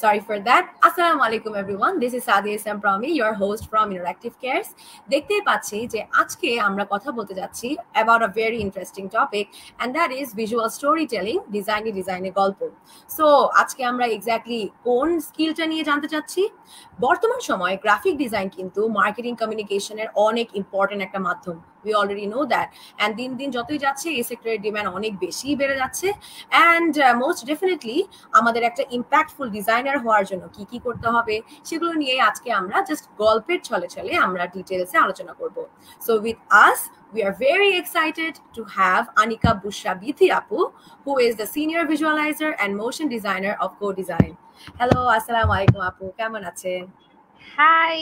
Sorry for that. Assalamu alaikum everyone. This is Sadia Islam Promi, your host from Interactive Cares. দেখতেই পাচ্ছি যে আজকে আমরা কথা বলতে যাচ্ছি about a very interesting topic and that is visual storytelling, ডিজাইনে গল্প। সো আজকে আমরা এক্স্যাক্টলি কোন স্কিলটা নিয়ে জানতে চাচ্ছি। বর্তমান সময়ে গ্রাফিক ডিজাইন কিন্তু মার্কেটিং কমিউনিকেশনের অনেক ইম্পর্টেন্ট একটা মাধ্যম। We already know that. And দিন দিন যতই যাচ্ছে এই সেক্টরের ডিমান্ড অনেক বেশি বেড়ে যাচ্ছে অ্যান্ড মোস্ট ডেফিনেটলি আমাদের একটা ইম্প্যাক্টফুল ডিজাইনার হওয়ার জন্য কি কি করতে হবে সেগুলো নিয়ে আজকে আমরা জাস্ট গল্পের ছলে ছলে আমরা ডিটেলসে আলোচনা করব। So with us we are very excited to have Anika Bushra Bithi Apu, who is the senior visualizer and motion designer of Co-Design. Hello, assalamu alaikum Apu, কেমন আছেন? Hi,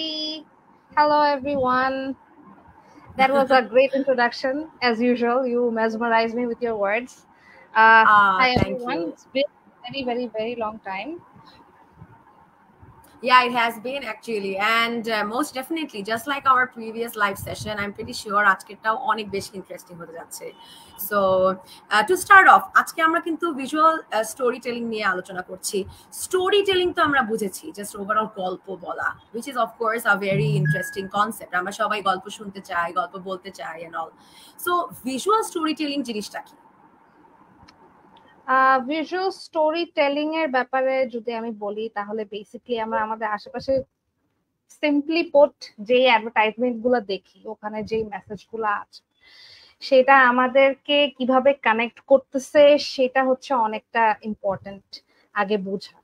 hello everyone. That was a great introduction. As usual, you mesmerized me with your words. Hi everyone. It's been a very long time. Yeah, it has been actually, and most definitely, just like our previous live session, I'm pretty sure আজকেরটাও অনেক বেশি interesting হতে যাচ্ছে। So to start off, আজকে আমরা কিন্তু visual story telling নিয়ে আলোচনা করছি। স্টোরি টেলিং তো আমরা বুঝেছি, জাস্ট ওভারঅল গল্প বলা, which is of course a very interesting concept. আমরা সবাই গল্প শুনতে চাই, গল্প বলতে চাই and all. So visual story telling জিনিসটা কি? ভিজুয়াল স্টোরি টেলিং এর ব্যাপারে যদি আমি বলি তাহলে বেসিক্যালি আমরা আমাদের আশেপাশে সিম্পলি পুট যে অ্যাডভার্টাইজমেন্ট গুলো দেখি, ওখানে যে মেসেজ গুলো আছে সেটা আমাদেরকে কিভাবে কানেক্ট করতেছে সেটা হচ্ছে অনেকটা ইম্পর্টেন্ট আগে বোঝা।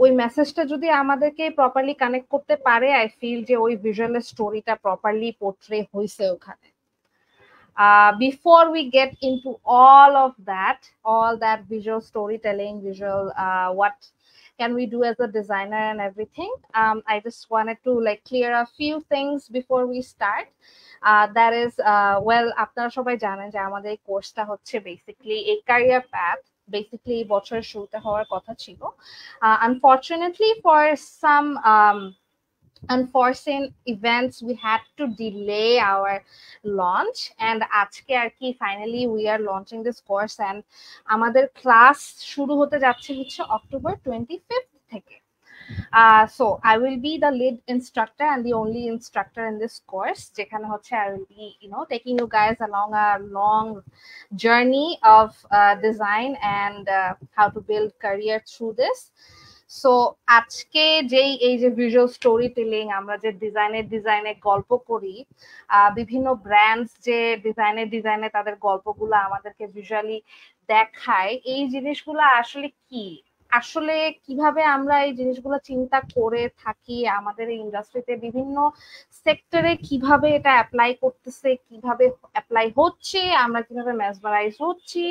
ওই মেসেজটা যদি আমাদেরকে প্রপারলি কানেক্ট করতে পারে, আই ফিল যে ওই ভিজুয়াল স্টোরিটা প্রপারলি পোর্ট্রে হয়েছে ওখানে। Before we get into all that visual storytelling, what can we do as a designer and everything, I just wanted to like clear a few things before we start. That is, well, আপনারা সবাই জানেন যে আমাদের এই কোর্সটা হচ্ছে basically a career path. Basically বছরের শুরুতে হওয়ার কথা ছিল, unfortunately for some unforeseen events we had to delay our launch, and আজকে আর কি finally we are launching this course and আমাদের ক্লাস শুরু হতে যাচ্ছে হচ্ছে October 25th থেকে। So I will be the lead instructor and the only instructor in this course, যেখানে হচ্ছে I will be taking you guys along a long journey of design and how to build career through this. So আজকে যেই এই যে visual story telling, আমরা যে ডিজাইনে গল্প করি, বিভিন্ন ব্র্যান্ডস যে ডিজাইনে তাদের গল্পগুলো আমাদেরকে ভিজুয়ালি দেখায়, এই জিনিসগুলো আসলে কি, আসলে কিভাবে আমরা এই জিনিসগুলো চিন্তা করে থাকি, আমাদের এই ইন্ডাস্ট্রিতে বিভিন্ন সেক্টরে কিভাবে এটা অ্যাপ্লাই করতেছে, কিভাবে অ্যাপ্লাই হচ্ছে, আমরা কিভাবে মেসমারাইজ হচ্ছি,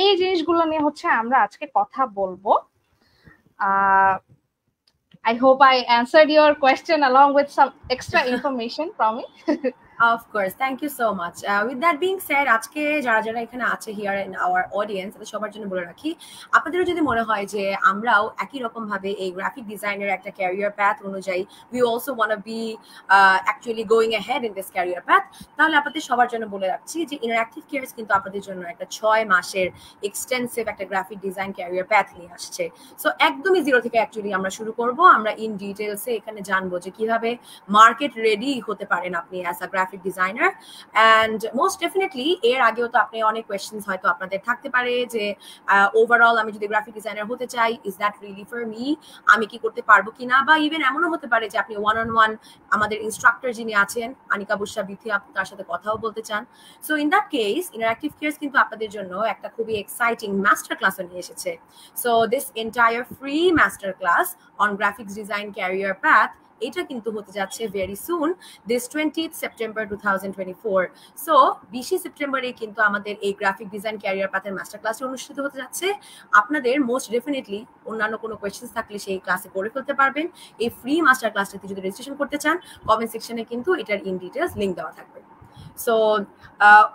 এই জিনিসগুলো নিয়ে হচ্ছে আমরা আজকে কথা বলবো। I hope I answered your question along with some extra information from me. Of course, thank you so much. With that being said, আজকে যারা এখানে আছে here in our audience, তাদের সবার জন্য বলে রাখি, আপনাদেরও যদি মনে হয় যে আমরাও একই রকম ভাবে এই গ্রাফিক ডিজাইনের একটা ক্যারিয়ার প্যাথ অনুযায়ী we also want to be actually going ahead in this career path, তাহলে আপনাদের সবার জন্য বলে রাখছি যে ইন্টারঅ্যাক্টিভ কেয়ারস কিন্তু আপনাদের জন্য একটা 6 মাসের এক্সটেন্সিভ একটা গ্রাফিক ডিজাইন ক্যারিয়ার প্যাথ নিয়ে আসছে। সো একদমই জিরো থেকে অ্যাকচুয়ালি আমরা শুরু করব। আমরা ইন ডিটেলসে এখানে জানবো যে কিভাবে মার্কেট রেডি হতে পারেন আপনি as a graphic designer. And most definitely এর আগেও তো আপনি অনেক কোয়েশ্চেন্স হয়তো আপনাদের থাকতে পারে যে ওভারঅল আমি যদি গ্রাফিক ডিজাইনার হতে চাই, is that really for me, আমি কি করতে পারবো কিনা, বা ইভেন এমনও হতে পারে যে আপনি ওয়ান অন ওয়ান আমাদের ইনস্ট্রাক্টর যিনি আছেন আনিকা বুশরা বিথি আপু, তার সাথে কথাও বলতে চান। So in that case interactive cares কিন্তু আপনাদের জন্য একটা খুবই এক্সাইটিং মাস্টার ক্লাসও নিয়ে এসেছে। So this entire free master class on graphics design career path, এটা কিন্তু হতে যাচ্ছে very soon, this 20th September 2024। So 20 সেপ্টেম্বরে কিন্তু আমাদের এই গ্রাফিক ডিজাইন ক্যারিয়ার পাথের মাস্টার ক্লাসে অনুষ্ঠিত হতে যাচ্ছে। আপনাদের মোস্ট ডেফিনেটলি অন্যান্য কোনো কোয়েশ্চেন্স থাকলে সেই ক্লাসে করে ফেলতে পারবেন। এই ফ্রি মাস্টার ক্লাসটাতে যদি রেজিস্ট্রেশন করতে চান, কমেন্ট সেকশনে কিন্তু এটার ইন ডিটেলস লিঙ্ক দেওয়া থাকবে। So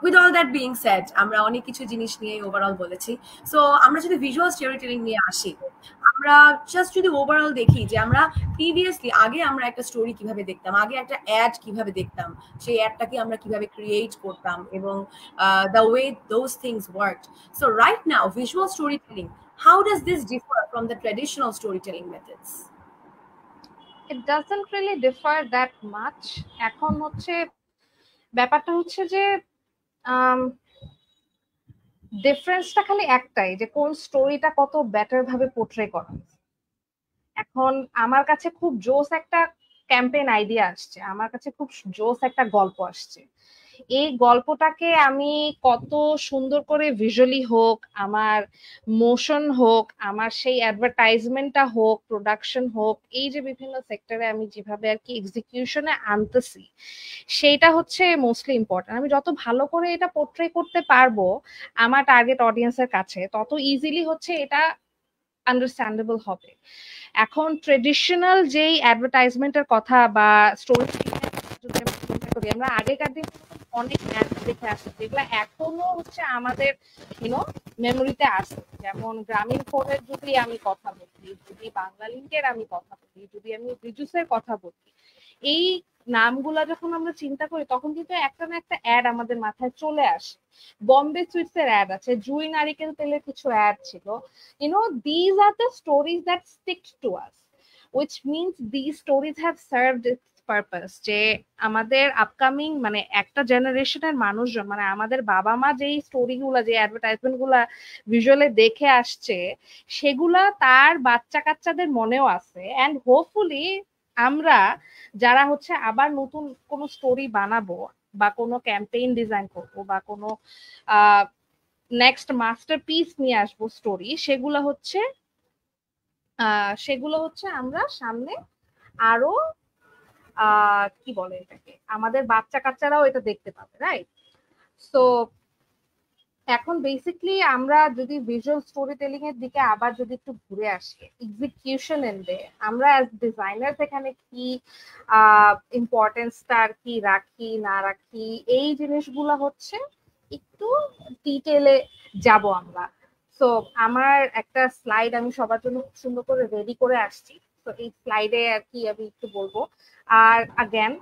with all that being shed, আমরা অনেক কিছু জিনিস নিয়ে ওভারঅল বলেছি। সো আমরা যদি ভিজুয়াল স্টোরি টেলিং নিয়ে আসি, আমরা জাস্ট যদি ওভারঅল দেখি যে আমরা প্রিভিয়াসলি আগে আমরা একটা স্টোরি কিভাবে দেখতাম, আগে একটা অ্যাড কিভাবে দেখতাম, সেই অ্যাডটাকে আমরা কিভাবে ক্রিয়েট করতাম এবং the way those things worked. So right now visual story telling How does this differ from the traditional storytelling methods? It doesn't really differ that much. এখন হচ্ছে ব্যাপারটা হচ্ছে যে ডিফারেন্সটা খালি একটাই, যে কোন স্টোরিটা কত বেটার ভাবে পোর্ট্রে করা। এখন আমার কাছে খুব জোস একটা ক্যাম্পেইন আইডিয়া আসছে, আমার কাছে খুব জোস একটা গল্প আসছে। এই গল্পটাকে আমি কত সুন্দর করে ভিজুয়ালি হোক, আমার মোশন হোক, আমার সেই অ্যাডভার্টাইজমেন্টটা হোক, প্রোডাকশন হোক, এই যে বিভিন্ন সেক্টরে আমি যেভাবে আর কি এক্সিকিউশনে আনতেছি, সেইটা হচ্ছে মোস্টলি ইম্পর্টেন্ট। আমি যত ভালো করে এটা পোর্ট্রে করতে পারবো আমার টার্গেট অডিয়েন্সের কাছে, তত ইজিলি হচ্ছে এটা আন্ডারস্ট্যান্ডেবল হবে। এখন ট্রেডিশনাল যেই অ্যাডভার্টাইজমেন্টের কথা বা স্টোরি যদি আমরা চিন্তা করি, আমরা আগেকার দিনে অনেক অ্যাড দেখে আসছি যেগুলো এখনো হচ্ছে আমাদের মেমোরিতে আসে। যেমন গ্রামীণ ফোনের যদি আমি কথা বলি, যদি বাংলা লিঙ্কের আমি কথা বলি, যদি আমি রিজুসের কথা বলি, এই নামগুলা যখন আমরা চিন্তা করি তখন কিন্তু একটা না একটা অ্যাড আমাদের মাথায় চলে আসে। বম্বে সুইটস এর অ্যাড আছে, জুই নারিকেল তেলের কিছু অ্যাড ছিল। These are the stories that stick to us, which means these stories have served its purpose. যে আমাদের আপকামিং মানে একটা জেনারেশনের মানুষজন, মানে আমাদের বাবা মা যেই স্টোরিগুলা, যে অ্যাডভার্টাইজমেন্ট গুলা ভিজুয়ালি দেখে আসছে, সেগুলা তার বাচ্চা কাচ্চাদের মনেও আছে। অ্যান্ড হোপফুলি আমরা যারা হচ্ছে আবার নতুন কোনো স্টোরি বানাবো বা কোনো ক্যাম্পেইন ডিজাইন করবো বা কোনো নেক্সট মাস্টারপিস নিয়ে আসবো স্টোরি, সেগুলো হচ্ছে আমরা সামনে আরো কি বলে এটাকে, আমাদের বাচ্চা কাচ্চারাও এটা দেখতে পাবে, রাইট? সো এখন বেসিকলি আমরা যদি ভিজুয়াল স্টোরি টেলিং এর দিকে আবার যদি একটু ঘুরে আসি, এক্সিকিউশন এন্ডে আমরা অ্যাজ ডিজাইনার এখানে কি ইম্পর্টেন্সটা আর কি রাখি না রাখি, এই জিনিসগুলো হচ্ছে একটু ডিটেলে যাব আমরা। সো আমার একটা স্লাইড আমি সবার জন্য খুব সুন্দর করে রেডি করে আসছি, তো এই স্লাইডে আর কি আমি একটু বলবো। আর again,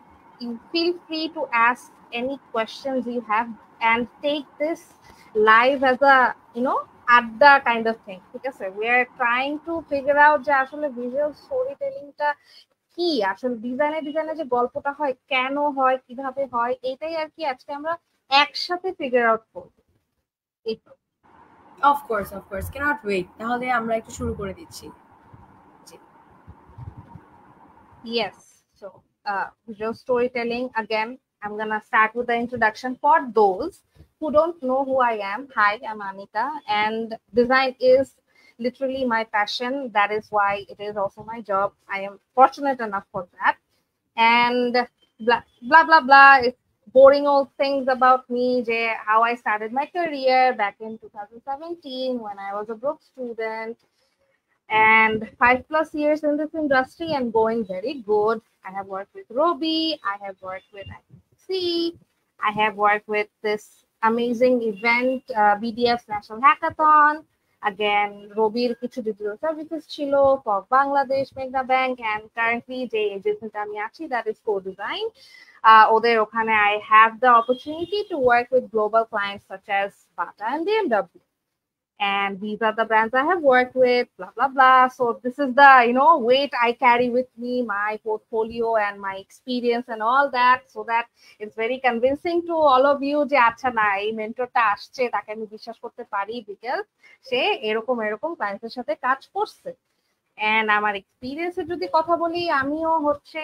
you feel free to ask any questions you have and take this live as a adda kind of thing. ঠিক আছে, we are trying to figure out যে আসলে visual storytellingটা কি, আসলে ডিজাইনে যে গল্পটা হয়, কেন হয়, কিভাবে হয়, এটাই আর কি আজকে আমরা একসাথে ফিগার আউট করবো। Of course, cannot wait. তাহলে আমরা একটু শুরু করে দিচ্ছি। Yes, so visual storytelling, again, I'm gonna start with the introduction for those who don't know who I am. Hi, I'm Anita, and design is literally my passion. That is why it is also my job. I am fortunate enough for that. And blah blah blah blah. It's boring old things about me, how I started my career back in 2017 when I was a broke student, and 5+ years in this industry and going very good. I have worked with Robi, I have worked with IPC, I have worked with this amazing event, BDF National Hackathon. Again, Robir কিছু digital services ছিল for Bangladesh, Megna Bank, and currently যে agency আমি আছি, that is Co-Design. ওদের ওখানে I have the opportunity to work with global clients such as Bata and BMW. And these are the brands I have worked with, blah, blah, blah. So this is the, weight I carry with me, my portfolio and my experience and all that, so that it's very convincing to all of you যে আচ্ছা না, এই মেন্টরটা আসছে, তাকে আমি বিশ্বাস করতে পারি বিকজ সে এরকম ক্লায়েন্টের সাথে কাজ করছে। এন্ড আমার এক্সপিরিয়েন্সের যদি কথা বলি, আমিও হচ্ছে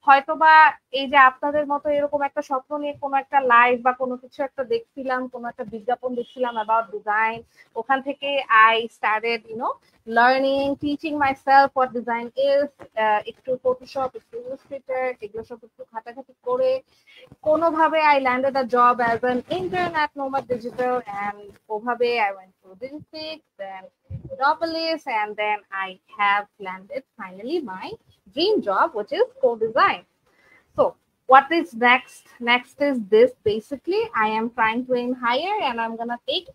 হয়তোবা এই যে আপনাদের মতো এরকম একটা স্বপ্ন নিয়ে কোনো একটা লাইভ বা কোনো কিছু একটা দেখছিলাম, কোনো একটা বিজ্ঞাপন দেখছিলাম অ্যাবাউট ডিজাইন, ওখান থেকে I started learning, teaching myself what design is, একটু ফটোশপ, একটু ইলাস্ট্রেটর, এগুলো সব একটু ঘাটাঘাটি করে কোনোভাবে I landed a job as an intern at Nomad Digital, and ওভাবে I went to Digitix, then Metropolis, and then I have landed finally my dream job, which is Co-Design. So what is next? Next is this. Basically, I am trying to aim higher, and I'm gonna take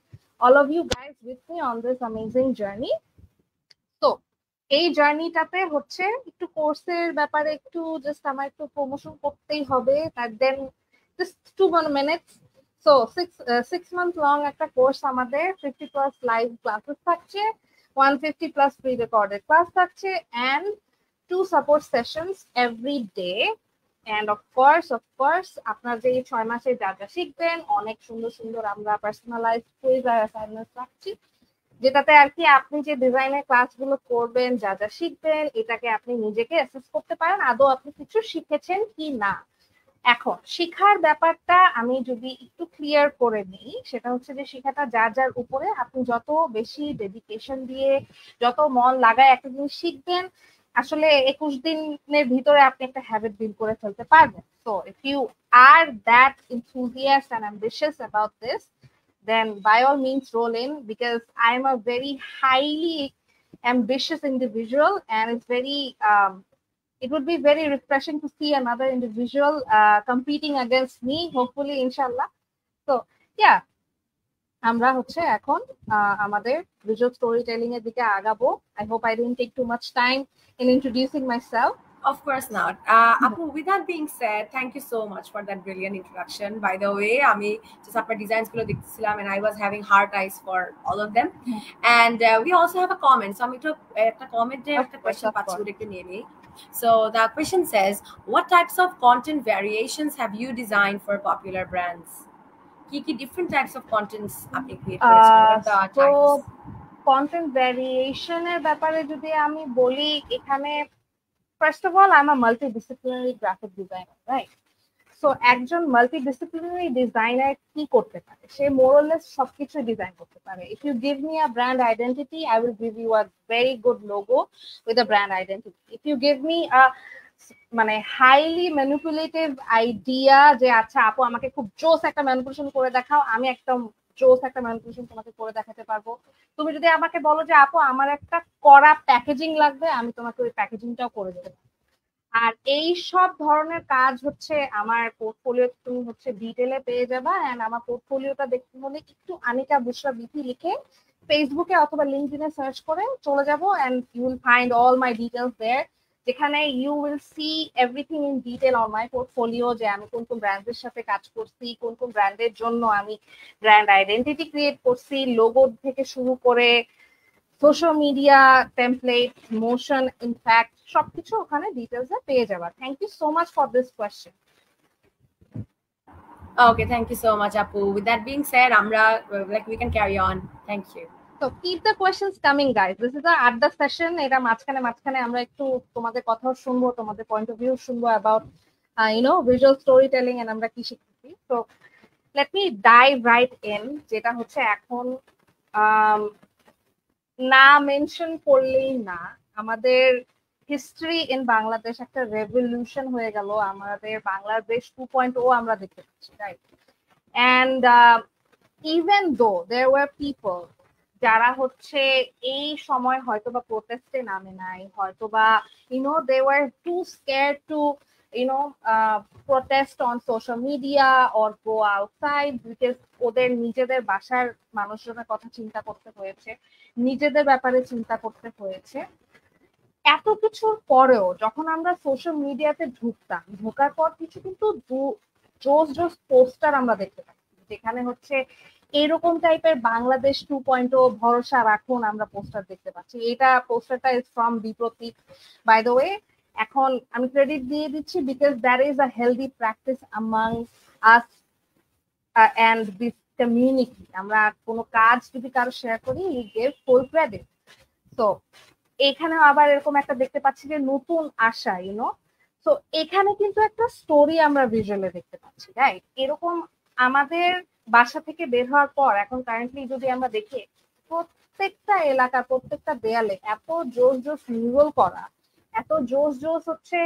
all of you guys with me on this amazing journey. So এই জার্নিটাতে হচ্ছে একটু কোর্সের ব্যাপারে একটু just আমার একটু promotion করতেই হবে, তার then just 2 minutes. So 6 month long একটা কোর্স, আমাদের 50+ লাইভ ক্লাসেস থাকছে, 150 plus pre-recorded class থাকছে and 2 support sessions every day. And of course আপনার যে 6 মাসে যা যা শিখবেন, অনেক সুন্দর সুন্দর আমরা পার্সোনালাইজড কুইজ আর অ্যাসাইনমেন্টস রাখছি, যেটাতে আর কি আপনি যে ডিজাইনের ক্লাসগুলো করবেন, যা যা শিখবেন, এটাকে আপনি নিজেকে অ্যাসেস করতে পারেন আদৌ আপনি কিছু শিখেছেন কি না। এখন শিখার ব্যাপারটা আমি যদি একটু ক্লিয়ার করে নিই, সেটা হচ্ছে যে শিখাটা যার যার উপরে, আপনি যত বেশি ডেডিকেশন দিয়ে যত মন লাগায় একটা জিনিস শিখবেন, আসলে 21 দিনের ভিতরে আপনি একটা হ্যাবিট বিল্ড করে ফেলতে পারবেন। So if you are that enthusiast and ambitious about this, then by all means roll in, because I am a very highly ambitious individual and it's very it would be very refreshing to see another individual competing against me, hopefully inshallah. So yeah, আমরা হচ্ছে এখন আমাদের visual storytelling এর দিকে আগাবো। I hope I didn't take too much time in introducing myself. Of course not. Apu, with that being said, thank you so much for that brilliant introduction. By the way, আমি just আপনার designs গুলো দেখছিলাম and I was having heart eyes for all of them. And we also have a comment. So আমি তো একটা comment এর একটা question পাচ্ছি, ওটা একটু নিয়ে নিই। So the question says, what types of content variations have you designed for popular brands? কি different types of contents আপনি create করেছেন? What are the types? Content variation এর ব্যাপারে যদি আমি বলি, এখানে first of all, I'm a multidisciplinary graphic designer, right? So একজন multidisciplinary designer কি করতে পারে? সে more or less সবকিছু ডিজাইন করতে পারে। If you give me a brand identity, I will give you a very good logo with a brand identity. If you give me a মানে highly manipulative idea যে আচ্ছা আপু আমাকে খুব জোস একটা ম্যানিপুলেশন করে দেখাও, আমি একটা জোস একটা ম্যানিপুলেশন তোমাকে করে দেখাতে পারবো। তুমি যদি আমাকে বলো যে আপু আমার একটা করা প্যাকেজিং লাগবে, আমি তোমাকে ওই প্যাকেজিংটাও করে দিতে পারবো। আর এই সব ধরনের কাজ হচ্ছে আমার পোর্টফোলিও তুমি হচ্ছে ডিটেলে পেয়ে যাবা। এন্ড আমার পোর্টফোলিওটা দেখতে হলে একটু আনিকা বুশরা বিথি লিখে ফেসবুকে অথবা লিঙ্কডইনে সার্চ করে চলে যাবো and you will find all my details there, যেখানে you will see everything in detail on my portfolio, যে আমি কোন কোন ব্র্যান্ডের সাথে কাজ করছি, কোন কোন ব্র্যান্ডের জন্য আমি ব্র্যান্ড আইডেন্টিটি ক্রিয়েট করছি, লোগো থেকে শুরু করে social media template, motion, in fact সবকিছু ওখানে ডিটেলসে পেয়ে যাবা। Thank you so much for this question. Okay, thank you so much, Apu. With that being said, Amra, like we can carry on. Thank you. So keep the questions coming, guys. This is a adda session. এটা মাঝখানে আমরা একটু তোমাদের কথাও শুনবো, তোমাদের point of view শুনবো about visual storytelling and আমরা কি শিখতেছি। So let me dive right in, যেটা হচ্ছে এখন না মেনশন করলেই না, আমাদের হিস্ট্রি ইন বাংলাদেশ একটা রেভলিউশন হয়ে গেল, আমাদের বাংলাদেশ 2.0 আমরা দেখতে পাচ্ছি, right? And even though there were people যারা হচ্ছে এই সময় হয়তোবা প্রোটেস্টে নামে নাই, হয়তোবা they were too scared to protest on social media or go outside because ওদের নিজেদের বাসার মানুষজনের কথা চিন্তা করতে হয়েছে, নিজেদের ব্যাপারে চিন্তা করতে হয়েছে। এত কিছুর পরেও যখন আমরা সোশ্যাল মিডিয়াতে ঢোকার পর কিছু কিন্তু জোস পোস্টার আমরা দেখতে পাচ্ছি, যেখানে হচ্ছে এরকম টাইপের বাংলাদেশ 2.0 ভরসা রাখুন আমরা পোস্টার দেখতে পাচ্ছি। এটা পোস্টারটা is from Biprotik, by the way. এখন আমি ক্রেডিট দিয়ে দিচ্ছি because that is a healthy practice among us and this community. আমরা কোনো কাজ যদি কারো শেয়ার করি, we give full credit. তো এখানে আবার এরকম একটা দেখতে পাচ্ছি যে নতুন আশা, তো এখানে কিন্তু একটা স্টোরি আমরা ভিজুয়ালে দেখতে পাচ্ছি, রাইট? এরকম আমাদের বাসা থেকে বের হওয়ার পর এখন কারেন্টলি যদি আমরা দেখি, প্রত্যেকটা এলাকার প্রত্যেকটা দেয়ালে এত জোস মিউরাল করা, এত জোস হচ্ছে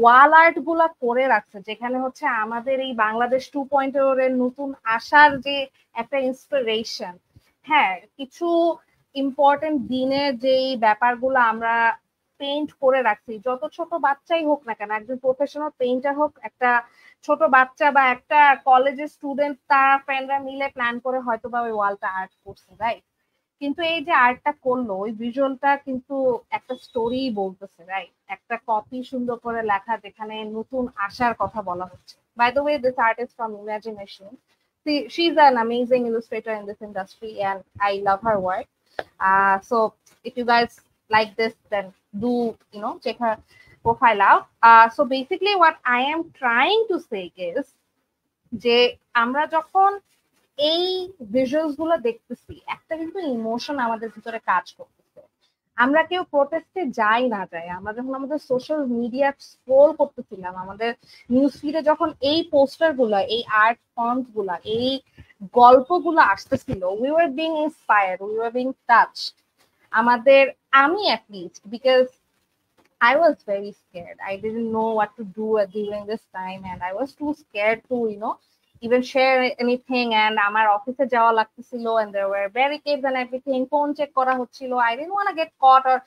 ওয়াল আর্ট গুলা করে রাখছে, যেখানে হচ্ছে আমাদের এই বাংলাদেশ 2.0 এর নতুন আশার যে একটা ইন্সপিরেশন। হ্যাঁ, কিছু ইম্পর্টেন্ট দিনের যেই ব্যাপারগুলো আমরা পেইন্ট করে রাখছি, যত ছোট বাচ্চাই হোক না কেন, একজন প্রফেশনাল পেইন্টার হোক, একটা ছোট বাচ্চা বা একটা কলেজের স্টুডেন্ট, তারা ফ্রেন্ডরা মিলে প্ল্যান করে হয়তো বা ওই ওয়ালটা আর্ট করছে, রাইট? কিন্তু এই যে আর্টটা করলো, ওই ভিজুয়ালটা কিন্তু একটা স্টোরি বলতেছে, রাইট? একটা কপি সুন্দর করে লেখা, যেখানে নতুন আশার কথা বলা হচ্ছে। By the way, this artist from imagination, she is an amazing illustrator in this industry and I love her work. So if you guys like this, then do check her profile out. So basically what I am trying to say is যে আমরা যখন এই visuals গুলো দেখতেছি, একটা কিন্তু emotion আমাদের ভিতরে কাজ করতেছে। আমরা কেউ প্রোটেস্টে যাই না যাই, আমরা যখন আমাদের সোশ্যাল মিডিয়া স্ক্রোল করতেছিলাম, আমাদের নিউজ ফিডে যখন এই পোস্টার গুলা, এই আর্ট ফর্মস গুলা, এই গল্পগুলো আসতেছিল, we were being inspired, we were being touched. আমাদের, আমি at least, because I was very scared. I didn't know what to do during this time, and I was too scared to, even share anything. And আমার অফিসে যাওয়া লাগতেছিল, and there were barricades and everything. Phone check করা হচ্ছিল. I didn't want to get caught or,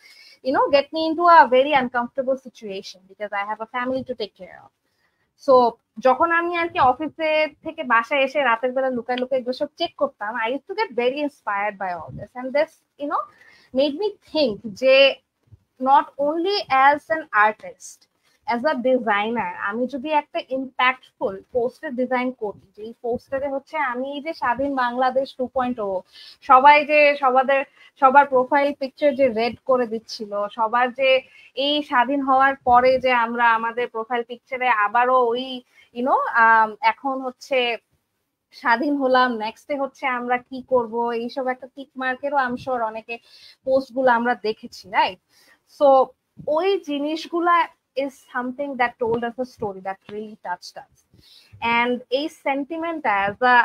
get me into a very uncomfortable situation because I have a family to take care of. So যখন আমি আর কি অফিসে থেকে বাসায় এসে রাতের বেলা লুকায় লুকায় এগুলো সব চেক করতাম, I used to get very inspired by all this, and this, made me think যে not only as an artist, as a designer, আমি যদি একটা ইম্প্যাক্টফুল পোস্টার ডিজাইন করি, যে পোস্টারে হচ্ছে আমি যে স্বাধীন বাংলাদেশ 2.0, সবাই যে সবার প্রোফাইল পিকচার যে রেড করে দিচ্ছিল, সবার যে এই স্বাধীন হওয়ার পরে যে আমরা আমাদের প্রোফাইল পিকচারে আবারও ওই এখন হচ্ছে স্বাধীন হলাম, নেক্সটে হচ্ছে আমরা কি করব, এইসব একটা টিক মার্কেরও আই এম শিওর অনেকে পোস্ট গুলো আমরা দেখেছি, রাইট? So ওই জিনিসগুলা is something that told us a story that really touched us, and এই sentiment as a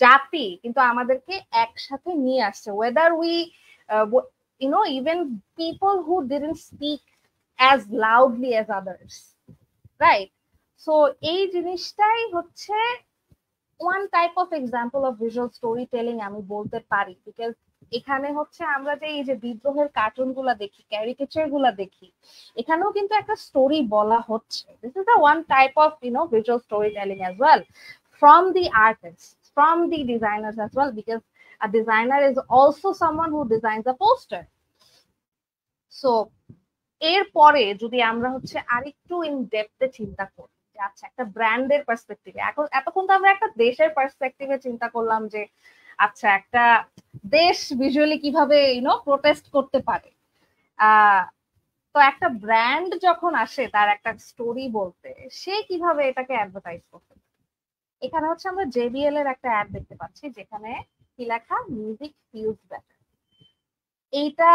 জাতি কিন্তু আমাদেরকে একসাথে নিয়ে আসছে, whether we even people who didn't speak as loudly as others, right? So এই জিনিসটাই হচ্ছে one type of example of visual storytelling আমি বলতে পারি, because এখানে হচ্ছে আমরা যে এই যে বিদ্রোহের কার্টুন গুলা দেখি, ক্যারিকেচার গুলা দেখি, এখানেও কিন্তু একটা স্টোরি বলা হচ্ছে। This is the one type of visual storytelling as well, from the artists, from the designers as well, because a designer is also someone who designs a poster. So এরপরে যদি আমরা হচ্ছে আরেকটু ইন ডেপথে চিন্তা করি, আচ্ছা একটা ব্র্যান্ডের পার্সপেক্টিভে, এতক্ষণ তো আমরা একটা দেশের পার্সপেক্টিভে চিন্তা করলাম যে আচ্ছা একটা দেশ ভিজুয়ালি কিভাবে প্রোটেস্ট করতে পারে, তো একটা ব্র্যান্ড যখন আসে তার একটা স্টোরি বলতে, সে কিভাবে এটাকে অ্যাডভার্টাইজ করতে পারে। এখানে হচ্ছে আমরা জেবিএল এর একটা অ্যাড দেখতে পাচ্ছি যেখানে কি লেখা, মিউজিক ফিলস বেটার। এইটা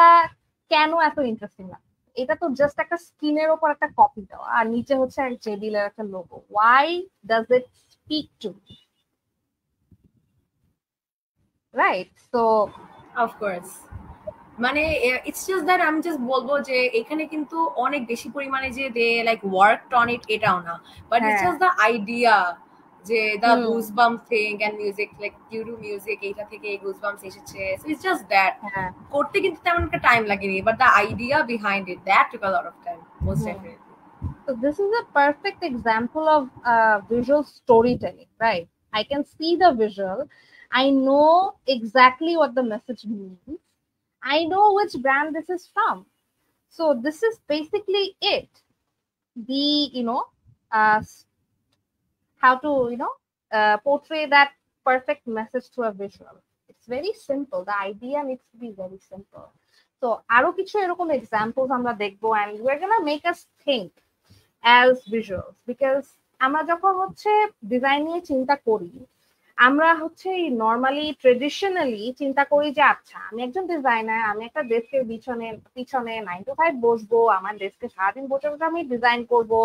কেন এত ইন্টারেস্টিং লাগে? এটা তো জাস্ট একটা স্ক্রিনের উপর একটা কপি দেওয়া, আর নিচে হচ্ছে জেবিএল এর একটা logo. Why does it speak to me? Right? So of course মানে ইটস জাস্ট দ্যাট আমি জাস্ট বলবো যে এখানে কিন্তু অনেক বেশি পরিমাণে যে they like worked on it এটাও না, but it's just the idea যে the goosebump thing and music, like due to music এইটা থেকে এই গুজবাম্পস এসেছে। সো ইটস জাস্ট দ্যাট, করতে কিন্তু তেমন একটা টাইম লাগেনি, but the idea behind it that took a lot of time, most definitely. So this is a perfect example of visual storytelling, right? I can see the visual, I know exactly what the message means, I know which brand this is from. So this is basically it. The how to portray that perfect message to a visual. It's very simple. The idea needs to be very simple. So আরো কিছু এরকম examples আমরা দেখবো, and we're gonna make us think as visuals, because আমরা যখন হচ্ছে design নিয়ে চিন্তা করি, আমরা হচ্ছে নর্মালি ট্রেডিশনালি চিন্তা করি যে আচ্ছা আমি একজন ডিজাইনার, আমি একটা ডেস্কের পিছনে 9 to 5 বসবো, আমার ডেস্কে সারাদিন বসে বসে আমি ডিজাইন করবো,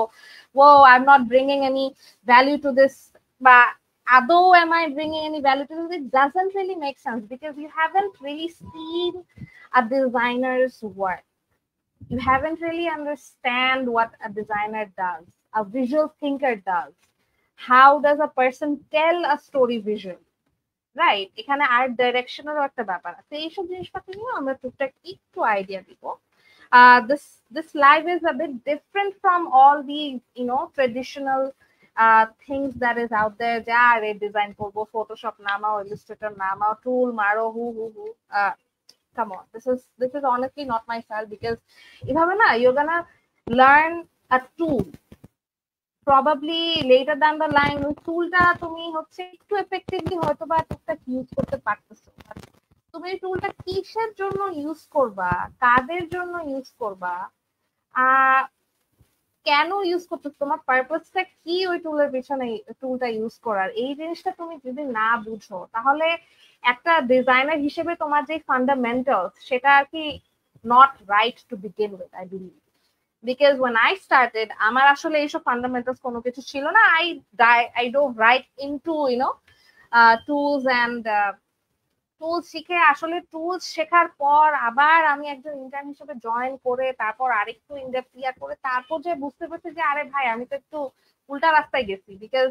oh I am not bringing any value to this, বা আদৌ am I bringing any value to this? It doesn't really make sense because you haven't really seen a designer's work. You haven't really understand what a designer does, a visual thinker does. How does a person tell a story visually, right? এখানে art ডাইরেকশনেরও একটা ব্যাপার আছে। এইসব জিনিসপত্র নিয়ে আমরা টুকটাক একটু আইডিয়া দিব। This live is a bit different from all the traditional things that is out there. যে আরে ডিজাইন করবো, ফটোশপ নামাও, ইলাস্ট্রেটর নামাও, টুল মারো, হু come on, this is honestly not my style, because এভাবে না you're gonna learn a tool probably later down the line. ওই টুলটা তুমি হচ্ছে একটু এফেক্টিভলি হয়তো বা টুকটাক ইউজ করতে পারতেছো, তুমি এই টুলটা কিসের জন্য ইউজ করবা, কাদের জন্য ইউজ করবা, কেন ইউজ করতেছো, তোমার পারপাসটা কি ওই টুলের পিছনে, টুলটা ইউজ করার, এই জিনিসটা তুমি যদি না বুঝো তাহলে একটা ডিজাইনার হিসেবে তোমার যে ফান্ডামেন্টালস সেটা আর কি not right to begin with, I believe. Because when I started আমার আসলে এইসব ফান্ডামেন্টালস কোনো কিছু ছিল না। I dove right into tools and tools শিখে, আসলে টুলস শেখার পর আবার আমি একজন ইন্টার্ন হিসেবে জয়েন করে তারপর আরেকটু ইনডেপথ ইয়ার করে তারপর যে বুঝতে পারছি যে আরে ভাই আমি তো একটু উল্টা রাস্তায় গেছি। বিকজ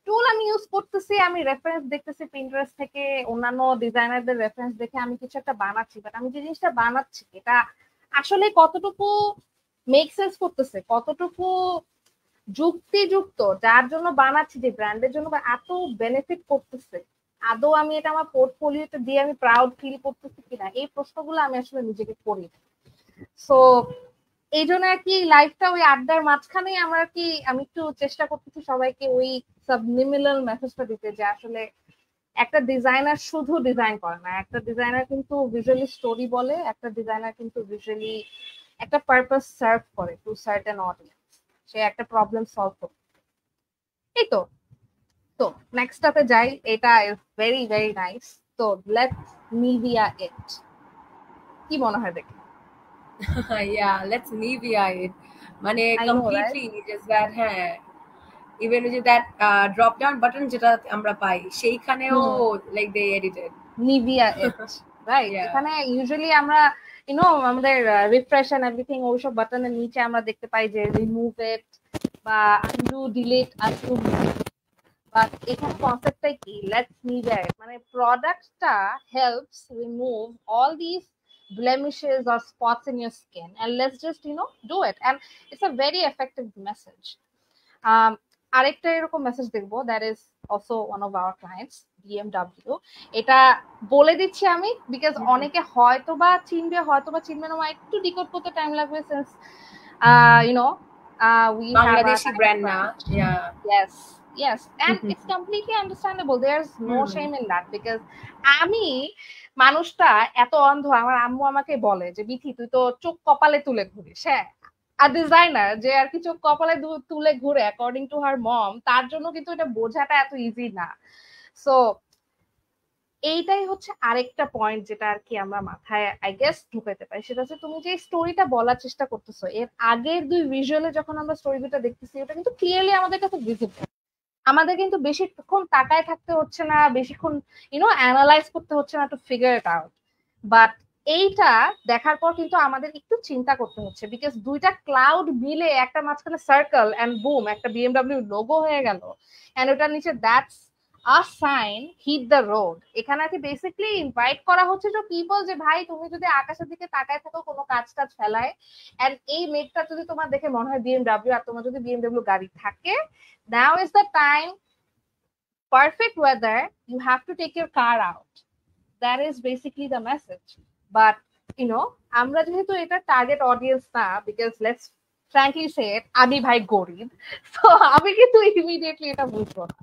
টুল আমি ইউজ করতেছি, আমি রেফারেন্স দেখতেছি পিন্টারেস্ট থেকে, অন্যান্য ডিজাইনারদের রেফারেন্স দেখে আমি কিছু একটা বানাচ্ছি, বাট আমি যে জিনিসটা বানাচ্ছি এটা আসলে কতটুকু মেক সেন্স করতেছে, কতটুকু যুক্তিযুক্ত, যার জন্য বানাচ্ছি, যে ব্র্যান্ডের জন্য এত বেনিফিট করতেছে, আদৌ আমি এটা আমার পোর্টফোলিওতে দিয়ে আমি প্রাউড ফিল করতেছি কিনা, এই প্রশ্নগুলো আমি আসলে নিজেকে করি। সো এই জন্য আর কি লাইফটা ওই আড্ডার মাঝখানেই আমার কি আমি একটু চেষ্টা করতেছি সবাইকে ওই সাবলিমিনাল মেসেজটা দিতে, যে আসলে একটা ডিজাইনার শুধু ডিজাইন করে না, একটা ডিজাইনার কিন্তু ভিজুয়ালি স্টোরি বলে, একটা ডিজাইনার কিন্তু ভিজুয়ালি একটা পারপাস সার্ভ করে টু সার্টেন অডিয়েন্স, সে একটা প্রবলেম সলভ করে। এই তো তো নেক্সটটাতে যাই, এটা ইজ ভেরি ভেরি নাইস। তো লেটস নিভিয়া ইট, কি মনে হয় দেখে? Yeah, let's Nivea it. মানে completely just that, হ্যাঁ, even with that drop down button যেটা আমরা পাই সেইখানেও like they edited Nivea it, right? এখানে ইউজুয়ালি আমরা আমাদের রিফ্রেশ এন্ড এভরিথিং ওইসব বাটনের নিচে আমরা দেখতে পাই যে রিমুভ ইট বা আনডু, ডিলিট, আনডু। বাট এখানে কনসেপ্টটাই কি, লেটস নিভিয়া ইট, মানে প্রোডাক্টটা helps remove all this blemishes or spots in your skin, and let's just do it, and it's a very effective message. আরেকটা এরকম মেসেজ দেখবো, that is also one of our clients, BMW। এটা বলে দিচ্ছি আমি because অনেকে হয়তোবা চিনবে হয়তোবা চিনবে না, একটু ডিকোড করতে টাইম লাগবে, since we Bangladeshi brand na. Yeah. Yes, and it's completely understandable, there's no shame in that, because আমি মানুষটা এত অন্ধ, আমার আম্মু আমাকে বলে যে বিথি তুই তো চোখ কপালে তুলে ঘুরিস। হ্যাঁ, আর ডিজাইনার যে আর কি চোখ কপালে তুলে ঘুরে অ্যাকর্ডিং টু হার মম, তার জন্য কিন্তু এটা বোঝাটা এত ইজি না। সো এইটাই হচ্ছে আরেকটা পয়েন্ট যেটা আর কি আমরা মাথায় আই গেস ঢুকাইতে পারি, সেটা হচ্ছে তুমি যে স্টোরিটা বলার চেষ্টা করতেছো, এর আগের দুই ভিজুয়ালে যখন আমরা স্টোরি দুটা দেখতেছি ওটা কিন্তু ক্লিয়ারলি আমাদের কাছে ভিজিবল, আমাদের কিন্তু বেশিক্ষণ তাকায় থাকতে হচ্ছে না, বেশিক্ষণ অ্যানালাইজ করতে হচ্ছে না to figure it out. But এইটা দেখার পর কিন্তু আমাদের একটু চিন্তা করতে হচ্ছে, বিকজ দুইটা ক্লাউড মিলে একটা মাঝখানে সার্কেল এন্ড বুম একটা BMW লোগো হয়ে গেল, এন্ড ওটার নিচে that's a sign hit the road. এখানে আর কি বেসিকলি ইনভাইট করা হচ্ছে যে পিপল, যে ভাই তুমি যদি আকাশের দিকে তাকায় থাকো কোনো কাজ টাজ ফেলায়, এন্ড এই মেঘটা যদি তোমার দেখে মনে হয় BMW, আর তোমার যদি BMW গাড়ি থাকে, now is the time, perfect weather, you have to take your car out. That is basically the message. But আমরা যেহেতু এটা টার্গেট অডিয়েন্স না, because let's frankly say it, আমি ভাই গরিব, so আমি কিন্তু ইমিডিয়েটলি এটা বুঝবো না,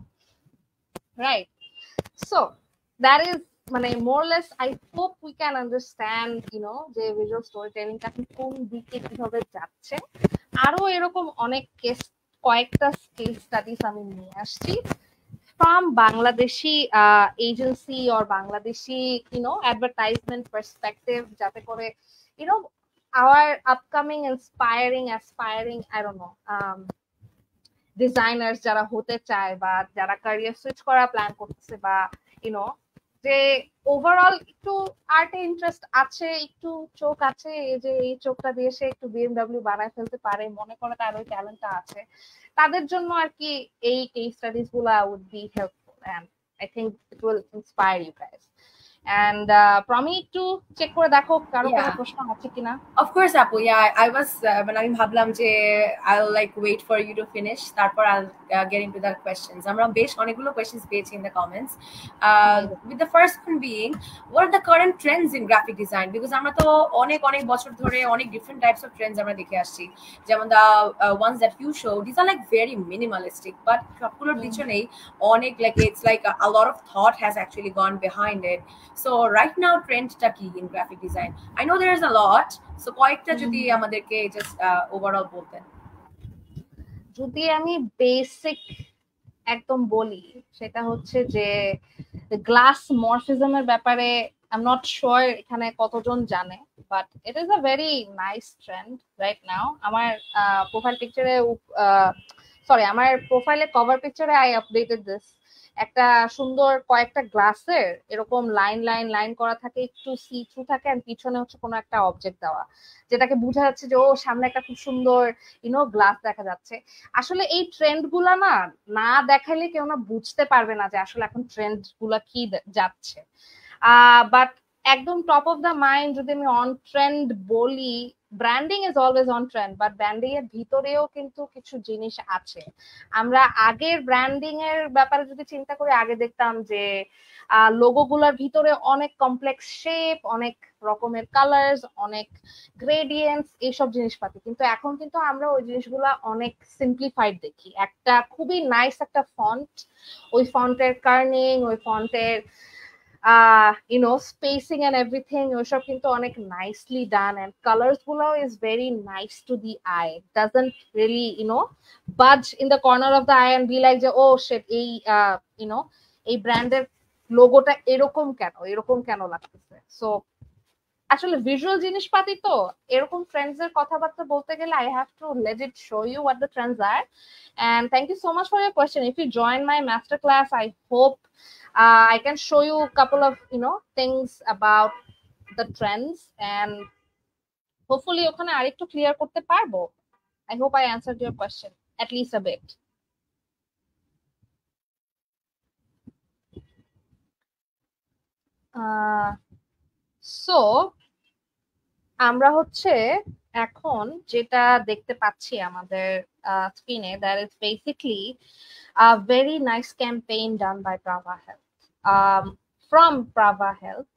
right? So that is মানে more or less I hope we can understand যে ভিজুয়াল স্টোরি টেলিংটা কোন দিকে কিভাবে যাচ্ছে। আরো এরকম অনেক কয়েকটা কেস স্টাডিজ আমি নিয়ে আসছি from Bangladeshi agency or Bangladeshi advertisement perspective, যাতে করে our upcoming aspiring I don't know designers যারা হতে চায় বা যারা ক্যারিয়ার সুইচ করা প্ল্যান করতেছে বা যে ওভারঅল একটু আর্টে ইন্টারেস্ট আছে, একটু চোখ আছে, যে এই চোখটা দিয়ে সে একটু BMW বানায় ফেলতে পারে, মনে করে তার ওই ট্যালেন্টটা আছে, তাদের জন্য আর কি এই কেস স্টাডিজ গুলা would be helpful, and I think it will inspire you guys. And Promi, একটু চেক করে দেখো কারো কোনো প্রশ্ন আছে কিনা। Of course Apu, yeah, I was মানে আমি ভাবলাম যে I'll like wait for you to finish, তারপর I'll get into the questions. আমরা বেশ অনেকগুলো questions পেয়েছি in the comments, with the first one being what are the current trends in graphic design, because আমরা তো অনেক বছর ধরে অনেক different types of trends আমরা দেখে আসছি, যেমন the ones that you show, these are like very minimalistic, but সবগুলোর পিছনেই অনেক like it's like a lot of thought has actually gone behind it. So right now ট্রেন্ডটা কি in graphic design? I know there is a lot, so কয়েকটা যদি আমাদেরকে just overall বলতেন। যদি আমি বেসিক একদম বলি, সেটা হচ্ছে যে গ্লাস মরফিজমের ব্যাপারে আই এম নট শিওর এখানে কতজন জানে, but it is a very nice trend right now. আমার প্রোফাইল পিকচারে সরি আমার প্রোফাইলে কভার পিকচারে আই আপডেটেড দিস। একটা সুন্দর কয়েকটা গ্লাসের এরকম লাইন লাইন লাইন করা থাকে, একটু সি থ্রু থাকে, আর পিছনে হচ্ছে কোনো একটা অবজেক্ট দেওয়া, যেটাকে বোঝা যাচ্ছে যে ও সামনে একটা খুব সুন্দর গ্লাস দেখা যাচ্ছে। আসলে এই ট্রেন্ড গুলা না না দেখাইলে কেউ না বুঝতে পারবে না যে আসলে এখন ট্রেন্ড গুলা কি যাচ্ছে। বাট একদম টপ অফ দ্য মাইন্ড যদি আমি অন ট্রেন্ড বলি, branding is always on trend, but branding এর ভিতরেও কিন্তু কিছু জিনিস আছে। আমরা আগের ব্র্যান্ডিং এর ব্যাপারে যদি চিন্তা করি, আগে দেখতাম যে লোগো গুলার ভিতরে অনেক কমপ্লেক্স শেপ, অনেক রকমের কালার্স, অনেক গ্রেডিয়েন্টস, এইসব জিনিসপাতি। কিন্তু এখন কিন্তু আমরা ওই জিনিসগুলা অনেক সিম্পলিফাইড দেখি। একটা খুবই নাইস একটা ফন্ট, ওই ফন্টের কার্নিং, ওই ফন্টের spacing and everything, ওইসব কিন্তু অনেক nicely done, and colors গুলো is very nice to the eye, doesn't really budge in the corner of the eye and be like যে oh shit এই এই ব্র্যান্ডের লোগোটা এরকম কেন লাগতেছে। সো আসলে ভিজুয়াল জিনিসপাতি তো এরকম ট্রেন্ডস এর কথাবার্তা বলতে গেলে I have to let it show you what the trends are. And thank you so much for your question. If you join my master class, I hope I can show you a couple of things about the trends, and hopefully ওখানে আরেকটু clear করতে পারবো। I hope I answered your question at least a bit. So আমরা হচ্ছে এখন যেটা দেখতে পাচ্ছি আমাদের স্ক্রিনে, that is basically a very nice campaign done by Prava Health, from Prava Health.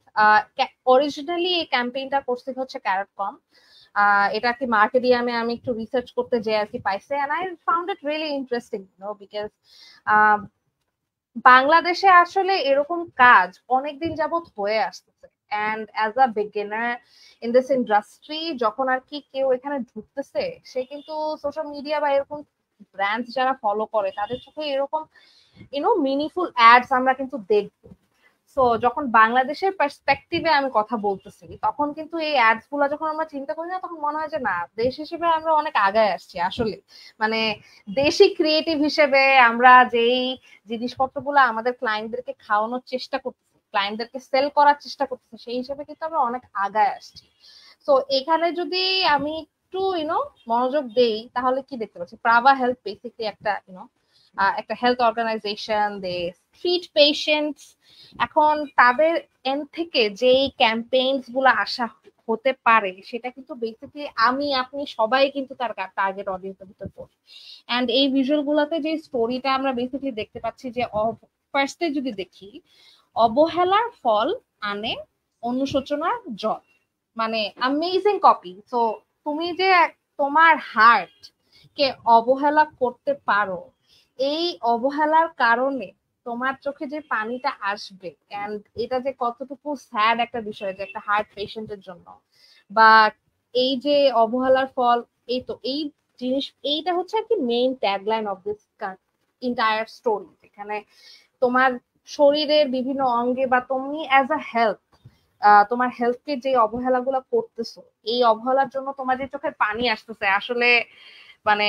Originally এই ক্যাম্পেইনটা করছে হচ্ছে ক্যারটকম। এটা কি মার্কেডিয়ামে আমি একটু রিসার্চ করতে যে আর কি পাইছে, and I found it really interesting, because বাংলাদেশে আসলে এরকম কাজ অনেকদিন যাবত হয়ে আসতেছে, and as a beginner in this industry, যখন আর কি কেউ এখানে ঢুকতেছে, সে কিন্তু সোশ্যাল মিডিয়া বা এরকম ব্র্যান্ডস যারা ফলো করে তাদের চোখে এরকম মিনিংফুল অ্যাডস আমরা কিন্তু দেখবো। সো যখন বাংলাদেশের পার্সপেক্টিভে আমি কথা বলতেছি, তখন কিন্তু এই অ্যাডস গুলা যখন আমরা চিন্তা করি না, তখন মনে হয় যে না, দেশ হিসেবে আমরা অনেক আগায় আসছি। আসলে মানে দেশি ক্রিয়েটিভ হিসেবে আমরা যেই জিনিসপত্রগুলো আমাদের ক্লায়েন্টদেরকে খাওয়ানোর চেষ্টা করতেছি, ক্লায়েন্টদেরকে সেল করার চেষ্টা করতেছি, সেই হিসেবে কিন্তু আমরা অনেক আগায় আসছি। সো এখানে যদি আমি একটু মনোযোগ দেই, তাহলে কি দেখতে পাচ্ছি, প্রাভা হেলথ বেসিকলি একটা একটা হেলথ অর্গানাইজেশন, দে ট্রিট পেশেন্টস। এখন তাদের এন্ড থেকে যেই ক্যাম্পেইনস গুলো আসা হতে পারে, সেটা কিন্তু বেসিক্যালি আমি আপনি সবাই কিন্তু তার টার্গেট অডিয়েন্সের ভিতর পড়ি। এন্ড এই ভিজুয়াল গুলাতে যে স্টোরিটা আমরা বেসিক্যালি দেখতে পাচ্ছি, যে ফার্স্টে যদি দেখি, অবহেলার ফল আনে অনুশোচনার জল, মানে অ্যামেজিং কপি। সো তুমি যে তোমার হার্ট কে অবহেলা করতে পারো, এই অবহেলার কারণে তোমার চোখে যে পানিটা আসবে, এন্ড এটা যে কতটুকু স্যাড একটা বিষয় যে একটা হার্ট পেশেন্টের জন্য, বা এই যে অবহেলার ফল, এই জিনিস, এইটা হচ্ছে আর কি main tagline of this entire story. যেখানে তোমার শরীরের বিভিন্ন অঙ্গে বা তুমি অ্যাজ আ হেলথ, তোমার হেলথকে যে অবহেলাগুলো করতেছো, এই অবহেলার জন্য তোমার যে চোখের পানি আসতেছে, আসলে মানে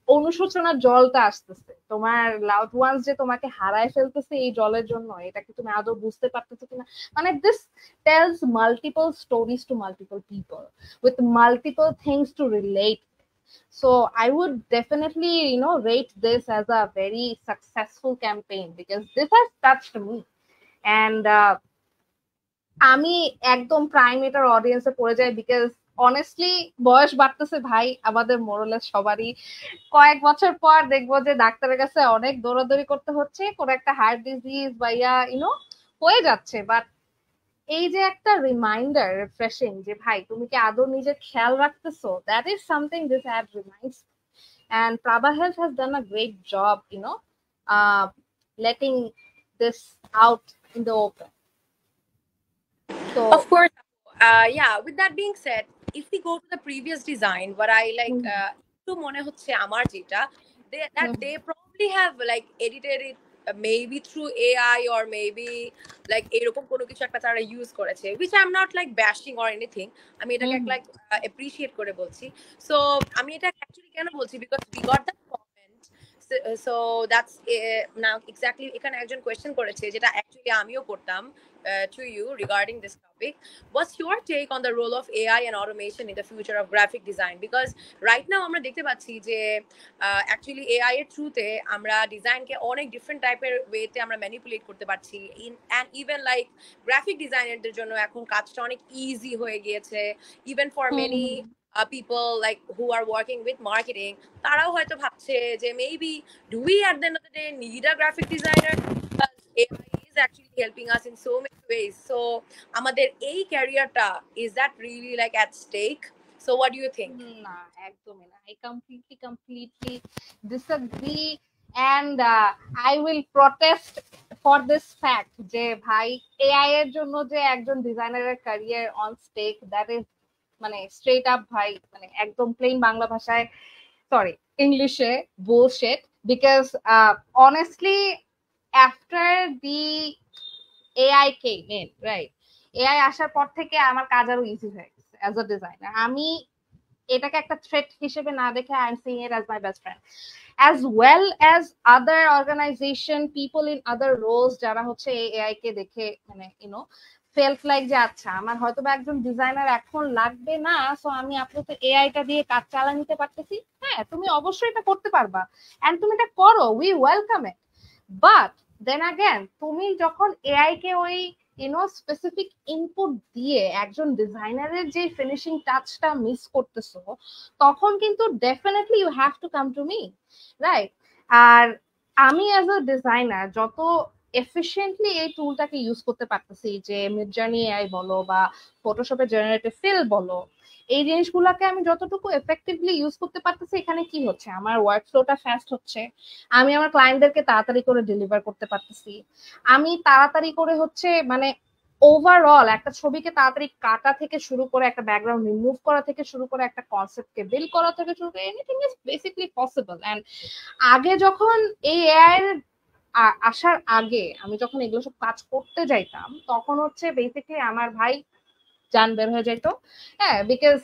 অনুশোচনার জলটা আসতেছে, তোমার লাউড ওয়ান্স যে তোমাকে হারায় ফেলতেছে এই জলের জন্য, এটা কি তুমি আদৌ বুঝতে পারতেছো কিনা? মানে this tells multiple stories to multiple people with multiple things to relate. So I would definitely rate this as a very successful campaign, because this has touched me, and আমি একদম প্রাইম এটার অডিয়েন্সে পড়ে যাই, বিকজ অনেস্টলি বয়স বাড়তেছে ভাই আমাদের মোরলেস সবারই। কয়েক বছর পর দেখবো যে ডাক্তারের কাছে অনেক দৌড়াদৌড়ি করতে হচ্ছে, কোন একটা হার্ট ডিজিজ বা হয়ে যাচ্ছে, বাট এই যে একটা রিমাইন্ডার রিফ্রেশিং যে ভাই তুমি কি আদৌ নিজের খেয়াল রাখতেছো, that is something this ad reminds. And Prabha Health has done a great job, letting this out in the open. So of course. Yeah, with that being said, if we go to the previous design, what I like to mone hocche amar jeta, they probably have like edited it maybe through AI or maybe like এরকম কোনো কিছু একটা তারা use করেছে, which I'm not like bashing or anything. আমি এটাকে like appreciate করে বলছি. So আমি এটা actually কেন বলছি, because we got that comment. So that's now exactly এখানে একজন কোয়েশ্চেন করেছে যেটা অ্যাকচুয়ালি আমিও করতাম to you regarding this topic. What's your take on the role of AI and automation in the future of graphic design? Because right now আমরা দেখতে পাচ্ছি যে actually AI এর থ্রুতে আমরা ডিজাইনকে অনেক ডিফারেন্ট টাইপের ওয়েতে আমরা ম্যানিপুলেট করতে পারছি, and even like গ্রাফিক ডিজাইনারদের জন্য এখন কাজটা অনেক ইজি হয়ে গিয়েছে, even for many people like who are working with marketing. তারাও হয়তো ভাবছে যে maybe do we at the end of the day need a graphic designer, because AI is actually helping us in so many ways. So আমাদের এই ক্যারিয়ারটা, is that really like at stake? So what do you think? না, একদমই না। I completely disagree and I will protest for this fact যে ভাই AI এর জন্য যে একজন ডিজাইনারের career on stake, that is মানে স্ট্রেট আপ ভাই, মানে একদম প্লেন বাংলা ভাষায়, সরি ইংলিশে bullshit, because honestly after the AI came in, right, AI আসার পর থেকে আমার কাজ আরো ইজি হয়ে গেছে অ্যাজ আ ডিজাইনার। আমি এটাকে একটা থ্রেট হিসেবে না দেখে I am seeing it as my best friend, as well as other organization, people in other roles যারা হচ্ছে এআই কে দেখে মানে ইউনো ফেল্ট লাইক যে আচ্ছা আমার হয়তো বা একজন ডিজাইনার এখন লাগবে না, সো আমি আপাতত এআইটা দিয়ে কাজ চালা নিতে পারতেছি। হ্যাঁ, তুমি অবশ্যই এটা করতে পারবা এন্ড তুমি এটা করো, we welcome it, but then again তুমি যখন এআই কে ওই স্পেসিফিক ইনপুট দিয়ে একজন ডিজাইনারের যে ফিনিশিং টাচটা মিস করতেছো, তখন কিন্তু definitely you have to come to me, right? আর আমি অ্যাজ আ ডিজাইনার যত এফিশিয়েন্টলি এই টুলটাকে ইউজ করতে পারতেছি, যে মিডজার্নি এআই বলো বা ফটোশপে জেনারেটিভ ফিল বলো, এই জিনিসগুলোকে আমি যতটুকু এফেক্টিভলি ইউজ করতে পারতেছি, এখানে কি হচ্ছে, আমার ওয়ার্ক ফ্লোটা ফাস্ট হচ্ছে, আমি আমার ক্লায়েন্টদেরকে তাড়াতাড়ি করে ডেলিভার করতে পারতেছি, আমি তাড়াতাড়ি করে হচ্ছে মানে ওভারঅল একটা ছবিকে তাড়াতাড়ি কাটা থেকে শুরু করে একটা ব্যাকগ্রাউন্ড রিমুভ করা থেকে শুরু করে একটা কনসেপ্টকে বিল্ড করা থেকে শুরু করে anything is basically possible. And আগে যখন এই এআই এর আসার আগে আমি যখন এগুলো সব কাজ করতে যাইতাম, তখন হচ্ছে বেসিকলি আমার ভাই জান বের হয়ে যাইতো। হ্যাঁ, বিকজ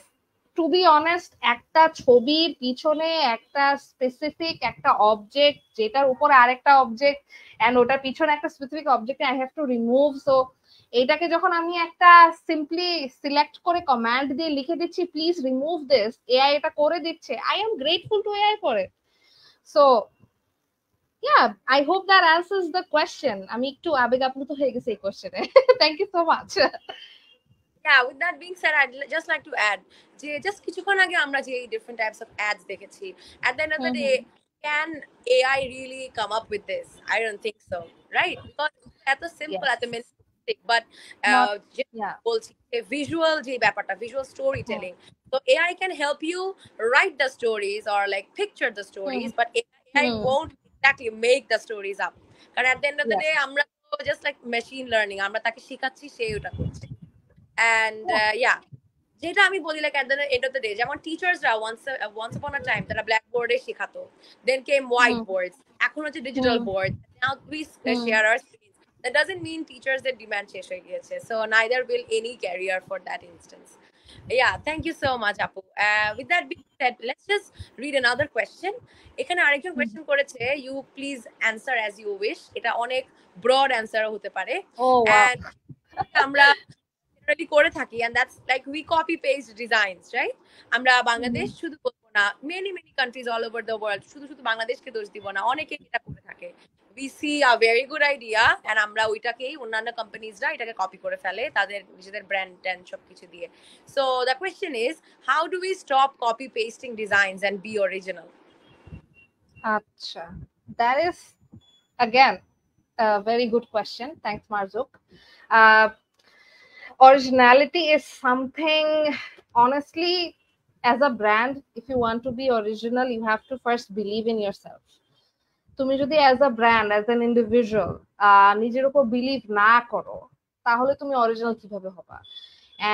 টু বি অনেস্ট একটা ছবির পিছনে একটা স্পেসিফিক একটা অবজেক্ট, যেটার উপরে আরেকটা অবজেক্ট এন্ড ওটার পিছনে একটা specific object I have to remove. So এইটাকে যখন আমি একটা সিম্পলি সিলেক্ট করে কমান্ড দিয়ে লিখে দিচ্ছি প্লিজ রিমুভ দিস, এআই এটা করে দিচ্ছে, I am grateful to AI for it. So yeah, I hope that answers the question. আমি একটু আবেগ আপ্লুত হয়ে গেছি এই কোশ্চেনে। Thank you so much. Yeah, with that being said, I'd just like to add যে just কিছুক্ষণ আগে আমরা যে different types of ads দেখেছি, at the end of the day can AI really come up with this? I don't think so, right? Because এত simple, এত minimalistic, but বলছি visual যে ব্যাপারটা, visual storytelling, so AI can help you write the stories or like picture the stories, but AI won't exactly make the stories up, কারণ at the end of the day আমরা just like machine learning, আমরা তাকে শেখাচ্ছি, সে ওটা করছে। And yeah, যেটা আমি বলি like at the end of the day, যেমন টিচার্সরা once upon a time তারা ব্ল্যাকবোর্ডে শেখাতো, then came white boards, এখন হচ্ছে digital board, now we share our screens. That doesn't mean teachers এর ডিমান্ড শেষ হয়ে গিয়েছে, so neither will any career for that instance. Yeah, thank you so much আপু। With that being said, let's just read another question. এখানে আরেকজন question করেছে, you please answer as you wish, এটা অনেক ব্রড অ্যান্সার হতে পারে, and আমরা করে থাকি, and that's like we copy paste designs, right? আমরা বাংলাদেশ শুধু বলবো না, many countries all over the world, শুধু বাংলাদেশকে দোষ দিব না, অনেকে এটা করে থাকে। we see a very good idea and আমরা ওইটাকেই অন্যান্য কোম্পানিজরা এটাকে কপি করে ফেলে তাদের নিজেদের ব্র্যান্ড ট্যান্ড সব কিছু দিয়ে। so the question is, how do we stop copy pasting designs and be original? আচ্ছা, that is again a very good question. Thanks Marzuk. Originality is something, honestly, as a brand, if you want to be original, you have to first believe in yourself. তুমি যদি as a brand, as an individual নিজের উপর believe না করো, তাহলে তুমি original কিভাবে হবা?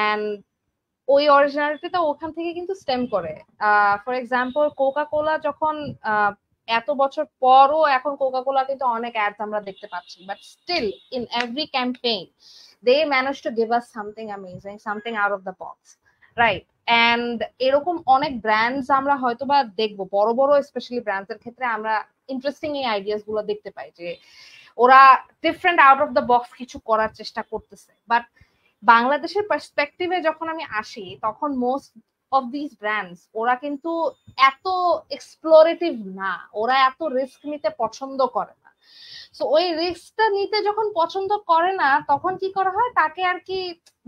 এন্ড ওই অরিজিনালিটিটা ওখান থেকে কিন্তু স্টেম করে। ফর এক্সাম্পল কোকা কোলা যখন এত বছর পরও এখন কোকা কোলা কিন্তু অনেক অ্যাডস আমরা দেখতে পাচ্ছি, but still in every campaign they manage to give us something amazing, something out of the box, right? And এরকম অনেক ব্র্যান্ডস আমরা হয়তো বা দেখবো, বড় বড় স্পেশালি ব্র্যান্ডসের ক্ষেত্রে আমরা ইন্টারেস্টিং এই আইডিয়াস গুলো দেখতে পাই যে ওরা different out of the box কিছু করার চেষ্টা করতেছে। বাট বাংলাদেশের পার্সপেক্টিভে যখন আমি আসি তখন মোস্ট অফ দিস ব্র্যান্ডস ওরা কিন্তু এত এক্সপ্লোরেটিভ না, ওরা এত রিস্ক নিতে পছন্দ করে না। সো ওই রিস্কটা নিতে যখন পছন্দ করে না তখন কি করা হয়, তাকে আর কি,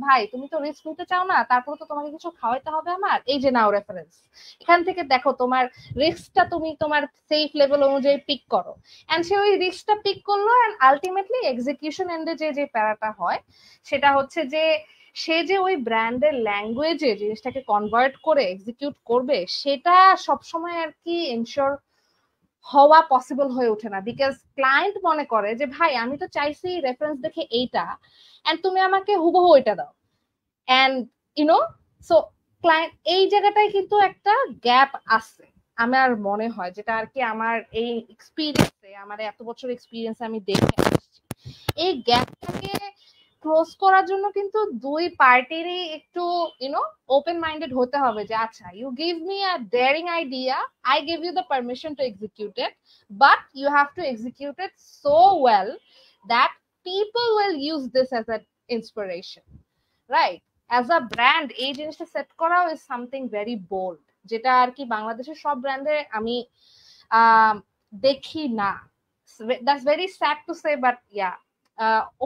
ভাই তুমি তো রিস্ক নিতে চাও না, তারপরে তো তোমাকে কিছু খাওয়াইতে হবে আমার, এই যে নাও রেফারেন্স, এখান থেকে দেখো তোমার রিস্কটা তুমি তোমার সেফ লেভেল অনুযায়ী পিক করো। এন্ড সে ওই রিস্কটা পিক করলো, এন্ড আলটিমেটলি এক্সিকিউশন এন্ডে যে প্যারাটা হয় সেটা হচ্ছে যে সে যে ওই ব্র্যান্ডের ল্যাঙ্গুয়েজে জিনিসটাকে কনভার্ট করে এক্সিকিউট করবে সেটা সবসময় আর কি এনশিওর হওয়া পসিবল হয়ে ওঠে না, বিকজ ক্লায়েন্ট মনে করে যে ভাই আমি তো চাইছি রেফারেন্স দেখে এইটা, এন্ড তুমি আমাকে হুবহু ওইটা দাও। এন্ড ইউনো, সো ক্লায়েন্ট এই জায়গাটায় কিন্তু একটা গ্যাপ আছে আমার মনে হয়, যেটা আর কি আমার এই এক্সপিরিয়েন্সে, আমার এত বছর এক্সপিরিয়েন্সে আমি দেখে আসছি। এই গ্যাপটাকে ক্লোজ করার জন্য কিন্তু দুই পার্টিরই একটু ইউনো ওপেন মাইন্ডেড হতে হবে যে আচ্ছা you give me a daring idea, I give you the permission to execute it, but you have to execute it so well that people will use this as a inspiration, right? As a brand এই জিনিসটা set করাও is something very bold, যেটা আর কি বাংলাদেশের সব ব্র্যান্ডে আমি দেখি না। That's very sad to say, but yeah,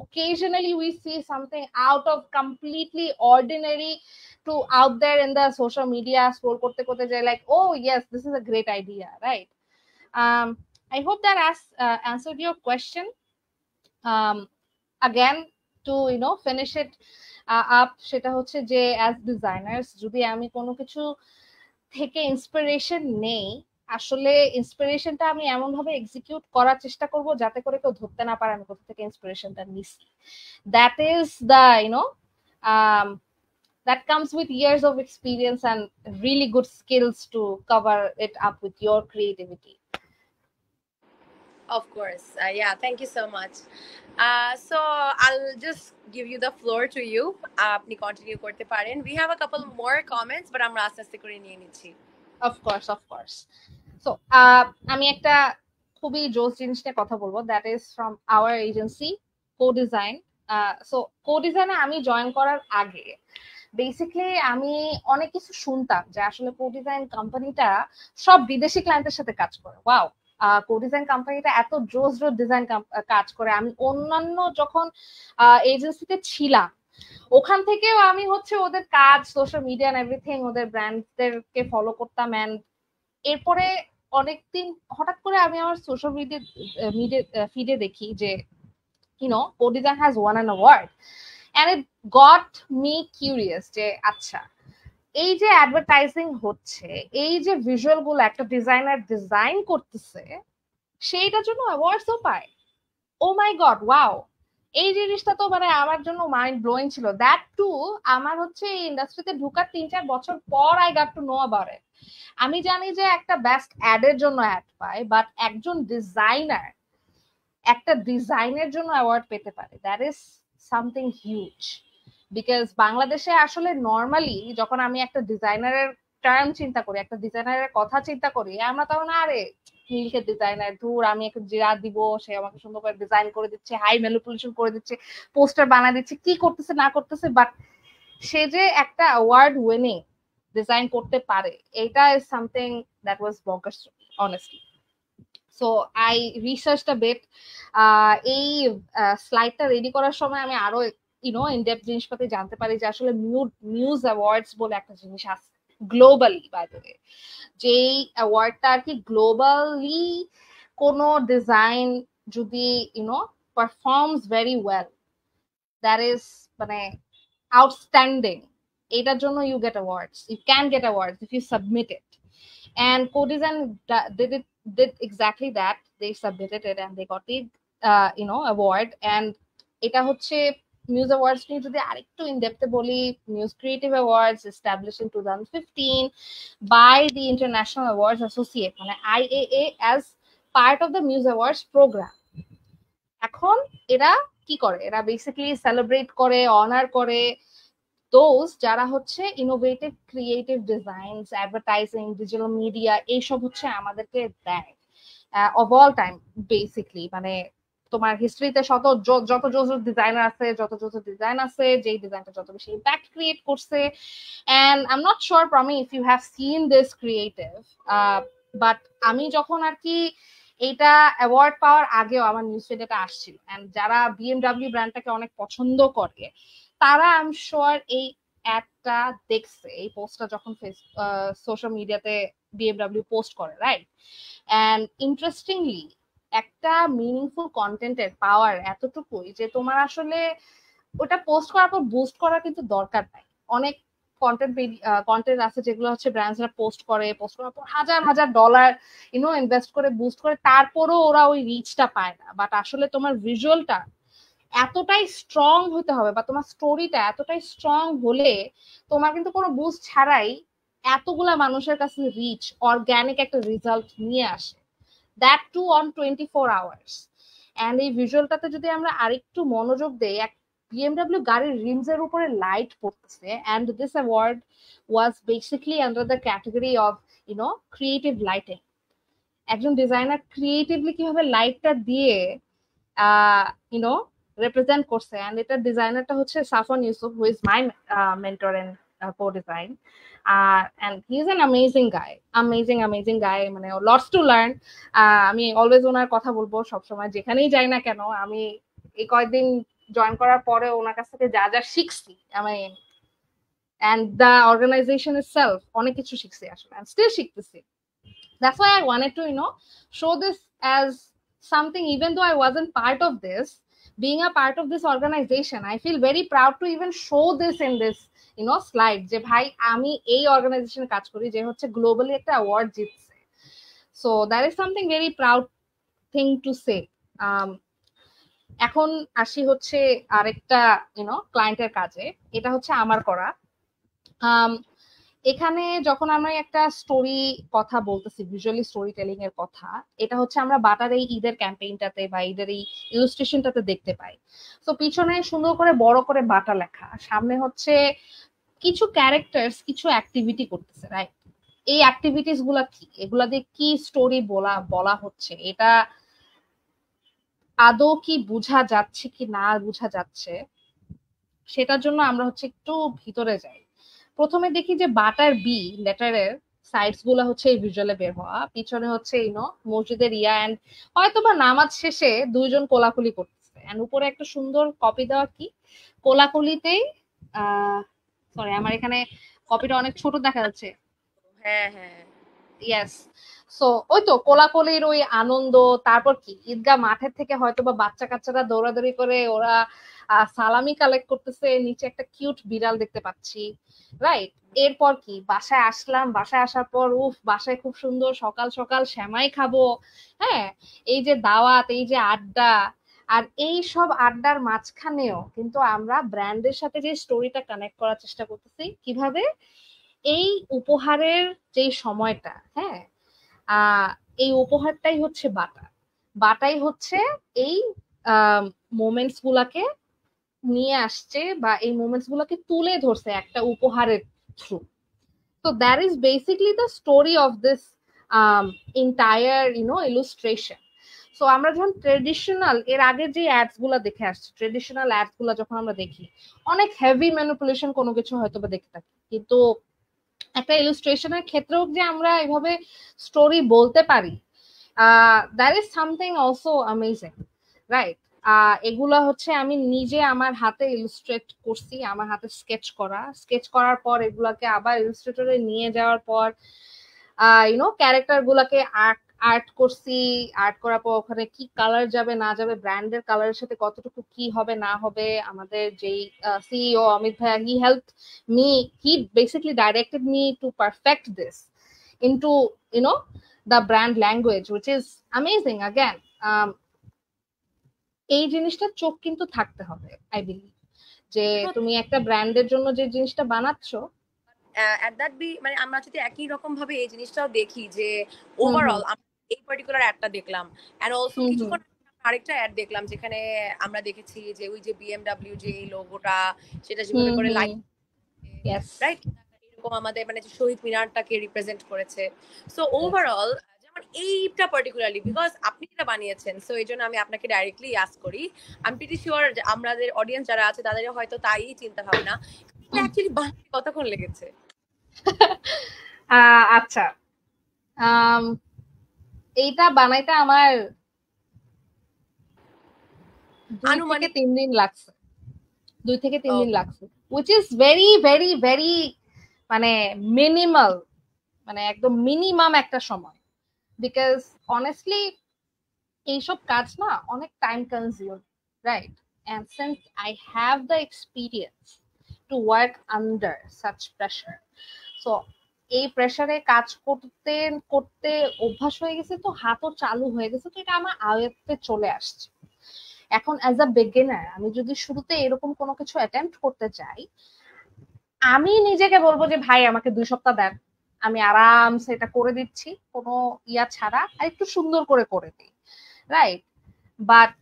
occasionally we see something out of completely ordinary to out there in the social media scroll korte korte jay like, oh yes, this is a great idea, right? I hope that answered your question. Again, to finish it up, সেটা হচ্ছে যে as designers যদি আমি কোনো কিছু থেকে inspiration নেই, আসলে ইন্সপিরেশনটা আমি এমন ভাবে এক্সিকিউট করার চেষ্টা করব যাতে করে কেউ ধরতে না পারে আমি কোথা থেকে ইন্সপিরেশনটা নিছি। That is the that comes with years of experience and really good skills to cover it up with your creativity. Of course. Yeah, thank you so much. So I'll just give you the floor to you. আপনি continue করতে পারেন. We have a couple more comments, but আমরা আস্তে আস্তে করে নিয়ে নিচ্ছি. Of course. So আমি একটা খুবই জোস জিনিস নিয়ে কথা বলবো, that is from our agency Co-Design. So Co-Design-এ আমি জয়েন করার আগে বেসিক্যালি আমি অনেক কিছু শুনতাম যে আসলে Co-Design কোম্পানিটা সব বিদেশি ক্লায়েন্টের সাথে কাজ করে। ওয়াও, Co-Design কোম্পানিটা এত জোস ডিজাইন কাজ করে। আমি অন্যান্য যখন এজেন্সিতে ছিলাম ওখান থেকেও আমি হচ্ছে ওদের কাজ, সোশ্যাল মিডিয়া এন্ড এভরিথিং, ওদের ব্র্যান্ডদেরকে ফলো করতাম। এন্ড এরপরে অনেকদিন হঠাৎ করে আমি আমার সোশ্যাল মিডিয়া ফিডে দেখি যে Co-Design has won an award, and it got me curious যে আচ্ছা এই যে অ্যাডভার্টাইজিং হচ্ছে, এই যে ভিজুয়াল গুলো একটা ডিজাইনার ডিজাইন করতেছে সেইটার জন্য অ্যাওয়ার্ডসও পায়। ও মাই গড, ওয়াও, এই জিনিসটা তো মানে আমার জন্য মাইন্ড ব্লোয়িং ছিল। দ্যাট টু আমার হচ্ছে এই ইন্ডাস্ট্রিতে ঢুকার 3-4 বছর পর I got to know about it. আমি জানি যে একটা বেস্ট অ্যাডের জন্য অ্যাড পায়, বাট একজন ডিজাইনার একটা ডিজাইনের জন্য অ্যাওয়ার্ড পেতে পারে, that is something huge. Because বাংলাদেশে আসলে নর্মালি যখন আমি একটা ডিজাইনারের টার্ম চিন্তা করি, একটা ডিজাইনারের কথা চিন্তা করি, আমরা তখন আরে নীলকে ডিজাইনার, ধুর আমি একটা জিরা দিব, সে আমাকে সুন্দর করে ডিজাইন করে দিচ্ছে, হাই ম্যানিপুলেশন করে দিচ্ছে, পোস্টার বানায় দিচ্ছে, কি করতেছে না করতেছে, বাট সে যে একটা অ্যাওয়ার্ড উইনিং ডিজাইন করতে পারে, এটা is something that was bonkers honestly. So I researched a bit. এই স্লাইডটা রেডি করার সময় আমি আরো ইনডেপথ জিনিসপাতি জানতে পারি যে আসলে মিউজ অ্যাওয়ার্ডস বলে একটা জিনিস আছে গ্লোবালি, বাই দ্য ওয়ে, যেই অ্যাওয়ার্ডটা আর কি গ্লোবালি কোনো ডিজাইন যদি performs very well, that is মানে আউটস্ট্যান্ডিং, এটার জন্য you get awards, you can get awards if you submit it. And Co-Design did exactly that. They submitted it and they got the award. And এটা হচ্ছে Muse Awards নিয়ে যদি আরেকটু in ডেপথে বলি, Muse Creative Awards established in 2015 by the International Awards Associate, মানে IAA, as part of the Muse Awards program. এখন এরা কি করে, এরা বেসিক্যালি সেলিব্রেট করে, অনার করে দোজ যারা হচ্ছে innovative creative designs, advertising, digital media, এইসব হচ্ছে আমাদেরকে দেয় অফ অল টাইম বেসিকলি। মানে তোমার হিস্ট্রিতে যত ডিজাইনার আছে, ডিজাইন আছে, যেই ডিজাইনটা যত বেশি ইম্প্যাক্ট ক্রিয়েট করছে। And I am not sure প্রমি if you have seen this creative, but আমি যখন আর কি এইটা অ্যাওয়ার্ড পাওয়ার আগেও আমার নিউজ ফিডে আসছিল, এন্ড যারা বিএমডব্লিউ ব্র্যান্ডটাকে অনেক পছন্দ করে তারা আই এম শিওর এই অ্যাডটা দেখছে, এই পোস্টটা যখন সোশ্যাল মিডিয়াতে বিএমডব্লিউ পোস্ট করে, রাইট? এন্ড ইন্টারেস্টিংলি একটা মিনিংফুল কন্টেন্টের পাওয়ার এতটুকুই যে তোমার আসলে ওটা পোস্ট করার পর বুস্ট করার কিন্তু দরকার নাই। অনেক কন্টেন্ট আছে যেগুলো হচ্ছে ব্র্যান্ডসরা পোস্ট করার পর হাজার হাজার ডলার ইনভেস্ট করে বুস্ট করে, তারপরও ওরা ওই রিচটা পায় না। বাট আসলে তোমার ভিজুয়ালটা এতটাই স্ট্রং হতে হবে, বা তোমার স্টোরিটা এতটাই স্ট্রং হলে তোমার কিন্তু কোনো বুস্ট ছাড়াই এতগুলা মানুষের কাছে রিচ, অর্গানিক একটা রেজাল্ট নিয়ে আসে, that too on 24 hours. And এই ভিজুয়ালটাতে যদি আমরা আরেকটু মনোযোগ দেই, এক বিএমডব্লিউ গাড়ির রিমস এর উপরে লাইট পড়তেছে, and this award was basically under the category of creative lighting. একজন ডিজাইনার ক্রিয়েটিভলি কিভাবে লাইটটা দিয়ে রিপ্রেজেন্ট করছে, এন্ড এটার ডিজাইনারটা হচ্ছে Safon Yusuf, who is my mentor in co-design, and he's an amazing guy, মানে lots to learn. আমি অলওয়েজ ওনার কথা বলবো সবসময়, যেখানেই যাই না কেন। আমি এই কয়েকদিন জয়েন করার পরে ওনার কাছ থেকে যা যা শিখছি, আমি and the organization itself অনেক কিছু শিখছি আসলে, and still শিখতেছি। That's why I wanted to show this as something, even though I wasn't part of this, being a part of this organization, I feel very proud to even show this in this slide, যে ভাই আমি এই অর্গানাইজেশনে কাজ করি যে হচ্ছে globally একটা অ্যাওয়ার্ড জিতছে। So that is something very proud thing to say. এখন আসি হচ্ছে আরেকটা ক্লায়েন্টের কাজে, এটা হচ্ছে আমার করা। এখানে যখন আমরা একটা স্টোরি কথা বলতেছি, ভিজুয়ালি স্টোরি টেলিং এর কথা, এটা হচ্ছে আমরা বাটার এই ঈদের ক্যাম্পেইনটাতে বা ঈদের এই ইলাস্ট্রেশনটাতে দেখতে পাই। তো পিছনে সুন্দর করে বড় করে বাটা লেখা, সামনে হচ্ছে কিছু ক্যারেক্টার্স কিছু অ্যাক্টিভিটি করতেছে, রাইট? এই অ্যাক্টিভিটিস গুলা কি, এগুলা দিয়ে কি স্টোরি বলা হচ্ছে, এটা আদৌ কি বোঝা যাচ্ছে কি না বোঝা যাচ্ছে, সেটার জন্য আমরা হচ্ছে একটু ভিতরে যাই। প্রথমে দেখি যে বাটার বি লেটারের সাইডস গুলা হচ্ছে এই ভিজুয়ালে বের হওয়া, পিছনে হচ্ছে মসজিদের ইয়া, এন্ড হয়তো বা নামাজ শেষে দুইজন কোলাকুলি করতেছে, এন্ড উপরে একটা সুন্দর কপি দেওয়া, কি কোলাকুলিতেই সরি আমার এখানে কপিটা অনেক ছোট দেখা যাচ্ছে। হ্যাঁ হ্যাঁ, ইয়েস। সো ওই তো কোলাকুলির ওই আনন্দ, তারপর কি ঈদগাহ মাঠের থেকে হয়তো বা বাচ্চা কাচ্চারা দৌড়াদৌড়ি করে ওরা সালামি কালেক্ট করতেছে, নিচে একটা কিউট বিড়াল দেখতে পাচ্ছি, রাইট? এরপর কি বাসায় আসলাম, বাসায় আসার পর বাসায় খুব সুন্দর সকাল সকাল সেমাই খাবো, হ্যাঁ, এই যে দাওয়াত, এই যে আড্ডা, আর এই সব আড্ডার মাঝখানেও কিন্তু আমরা ব্র্যান্ডের সাথে যে স্টোরিটা কানেক্ট করার চেষ্টা করতেছি, কিভাবে এই উপহারের যে সময়টা, হ্যাঁ, এই উপহারটাই হচ্ছে বাটাই হচ্ছে এই মোমেন্টস গুলাকে নিয়ে আসছে, বা এই মোমেন্টস গুলাকে তুলে ধরছে একটা উপহারের থ্রু। তো that is basically the story of this entire ইলুস্ট্রেশন। So আমরা যখন ট্রেডিশনাল এর আগে যে অ্যাডস গুলা দেখে আসছি, ট্রেডিশনাল অ্যাডস গুলা যখন আমরা দেখি, অনেক হেভি ম্যানিপুলেশন কোনো কিছু হয়তো বা দেখে থাকি, কিন্তু একটা ইলুস্ট্রেশনের ক্ষেত্রেও যে আমরা এভাবে স্টোরি বলতে পারি, that is something also amazing, right? এগুলা হচ্ছে আমি নিজে আমার হাতে ইলুস্ট্রেট করছি, আমার হাতে স্কেচ করার পর এগুলাকে আবার ইলুস্ট্রেটরে নিয়ে যাওয়ার পর ক্যারেক্টার গুলাকে আর্ট করছি, আর্ট করার পর ওখানে কি কালার যাবে না যাবে, ব্র্যান্ডের কালারের সাথে কতটুকু কি হবে না হবে, আমাদের যেই সিইও অমিত ভাইয়া, he basically directed me to perfect this into the brand language, which is amazing again. এই জিনিসটা চোখ কিন্তু থাকতে হবে, আই বিলিভ। যে তুমি একটা ব্র্যান্ডের জন্য যে জিনিসটা বানাচ্ছো at that be মানে আমরা যদি একই রকম ভাবে এই জিনিসটাও দেখি যে ওভারঅল এই পার্টিকুলার অ্যাডটা দেখলাম এন্ড অলসো কিছুক্ষণ আরেকটা অ্যাড দেখলাম যেখানে আমরা দেখেছি যে ওই যে বিএমডব্লিউ যে লোগোটা সেটা যেভাবে করে লাইট রাইট এরকম আমাদের মানে শহীদ মিনারটাকে রিপ্রেজেন্ট করেছে সো ওভারঅল যেমন এইটা পার্টিকুলারলি বিকজ আপনি এটা বানিয়েছেন সো এই জন্য আমি আপনাকে ডাইরেক্টলি আস্ক করি আমি প্রিটি শিওর আমাদের অডিয়েন্স যারা আছে তাদের হয়তো তাই চিন্তা ভাবনা এটা অ্যাকচুয়ালি বানাতে কতক্ষণ লেগেছে আচ্ছা এইটা বানাইতে আমার 2 থেকে 3 দিন লাগছে 2 থেকে 3 দিন লাগছে which is very very very মানে মিনিমাল মানে একদম মিনিমাম একটা সময় বিকজ অনেস্টলি এইসব কাজ না অনেক time consume right and since I have the experience to work under such pressure so এই প্রেসারে কাজ করতে করতে অভ্যাস হয়ে গেছে তো হাতও চালু হয়ে গেছে তো এটা আমার আয়ত্তে চলে আসছে এখন অ্যাজ আ বিগিনার আমি যদি শুরুতে এরকম কোনো কিছু অ্যাটেম্প্ট করতে চাই আমি নিজেকে বলবো যে ভাই আমাকে 2 সপ্তাহ দেন আমি আরামসে এটা করে দিচ্ছি কোনো ইয়া ছাড়া আর একটু সুন্দর করে দিই রাইট বাট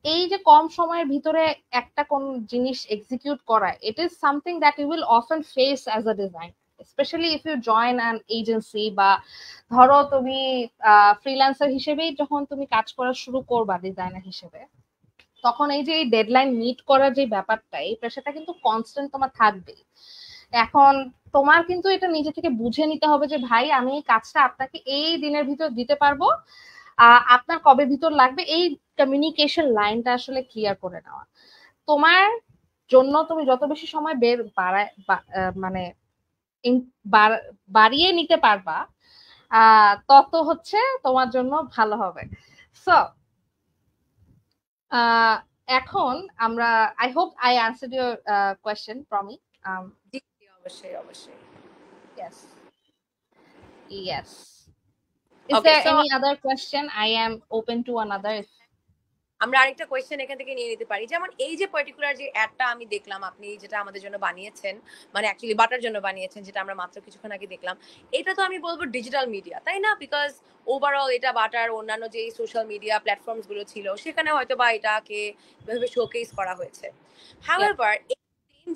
এই যে কম সময়ের ভিতরে একটা কোন জিনিস এক্সিকিউট করা it is something that you will often face as a design specially if you join an agency বা ধরো তুমি ফ্রিল্যান্সার হিসেবেই যখন তুমি কাজ করা শুরু করবা ডিজাইনার হিসেবে তখন এই যে এই ডেডলাইন মিট করার যে ব্যাপারটা এই প্রেশারটা কিন্তু কনস্ট্যান্ট তোমার থাকবে এখন তোমার কিন্তু এটা নিজে থেকে বুঝে নিতে হবে যে ভাই আমি এই কাজটা আপনাকে এই দিনের ভিতর দিতে পারবো আপনার কবে ভিতর লাগবে এই কমিউনিকেশন লাইনটা আসলে ক্লিয়ার করে নেওয়া তোমার জন্য তুমি যত বেশি সময় মানে বাড়িয়ে নিতে পারবা তত হচ্ছে তোমার জন্য ভালো হবে সো এখন আমরা I hope I answered your question Promi অবশ্যই অবশ্যই yes yes is okay, there so any other question I am open to another আমরা আরেকটা কোয়েশ্চেন এখান থেকে নিয়ে নিতে পারি যেমন এই যে পার্টিকুলার যে অ্যাডটা আমি দেখলাম আপনি যেটা আমাদের জন্য বানিয়েছেন মানে অ্যাকচুয়ালি বাটার জন্য বানিয়েছেন যেটা আমরা মাত্র কিছুক্ষণ আগে দেখলাম এটা তো আমি বলবো ডিজিটাল মিডিয়া তাই না বিকজ ওভারঅল এটা বাটার অন্যান্য যে সোশ্যাল মিডিয়া প্ল্যাটফর্মস গুলো ছিল সেখানে হয়তো বা এটাকে এভাবে শোকেস করা হয়েছে হাউএভার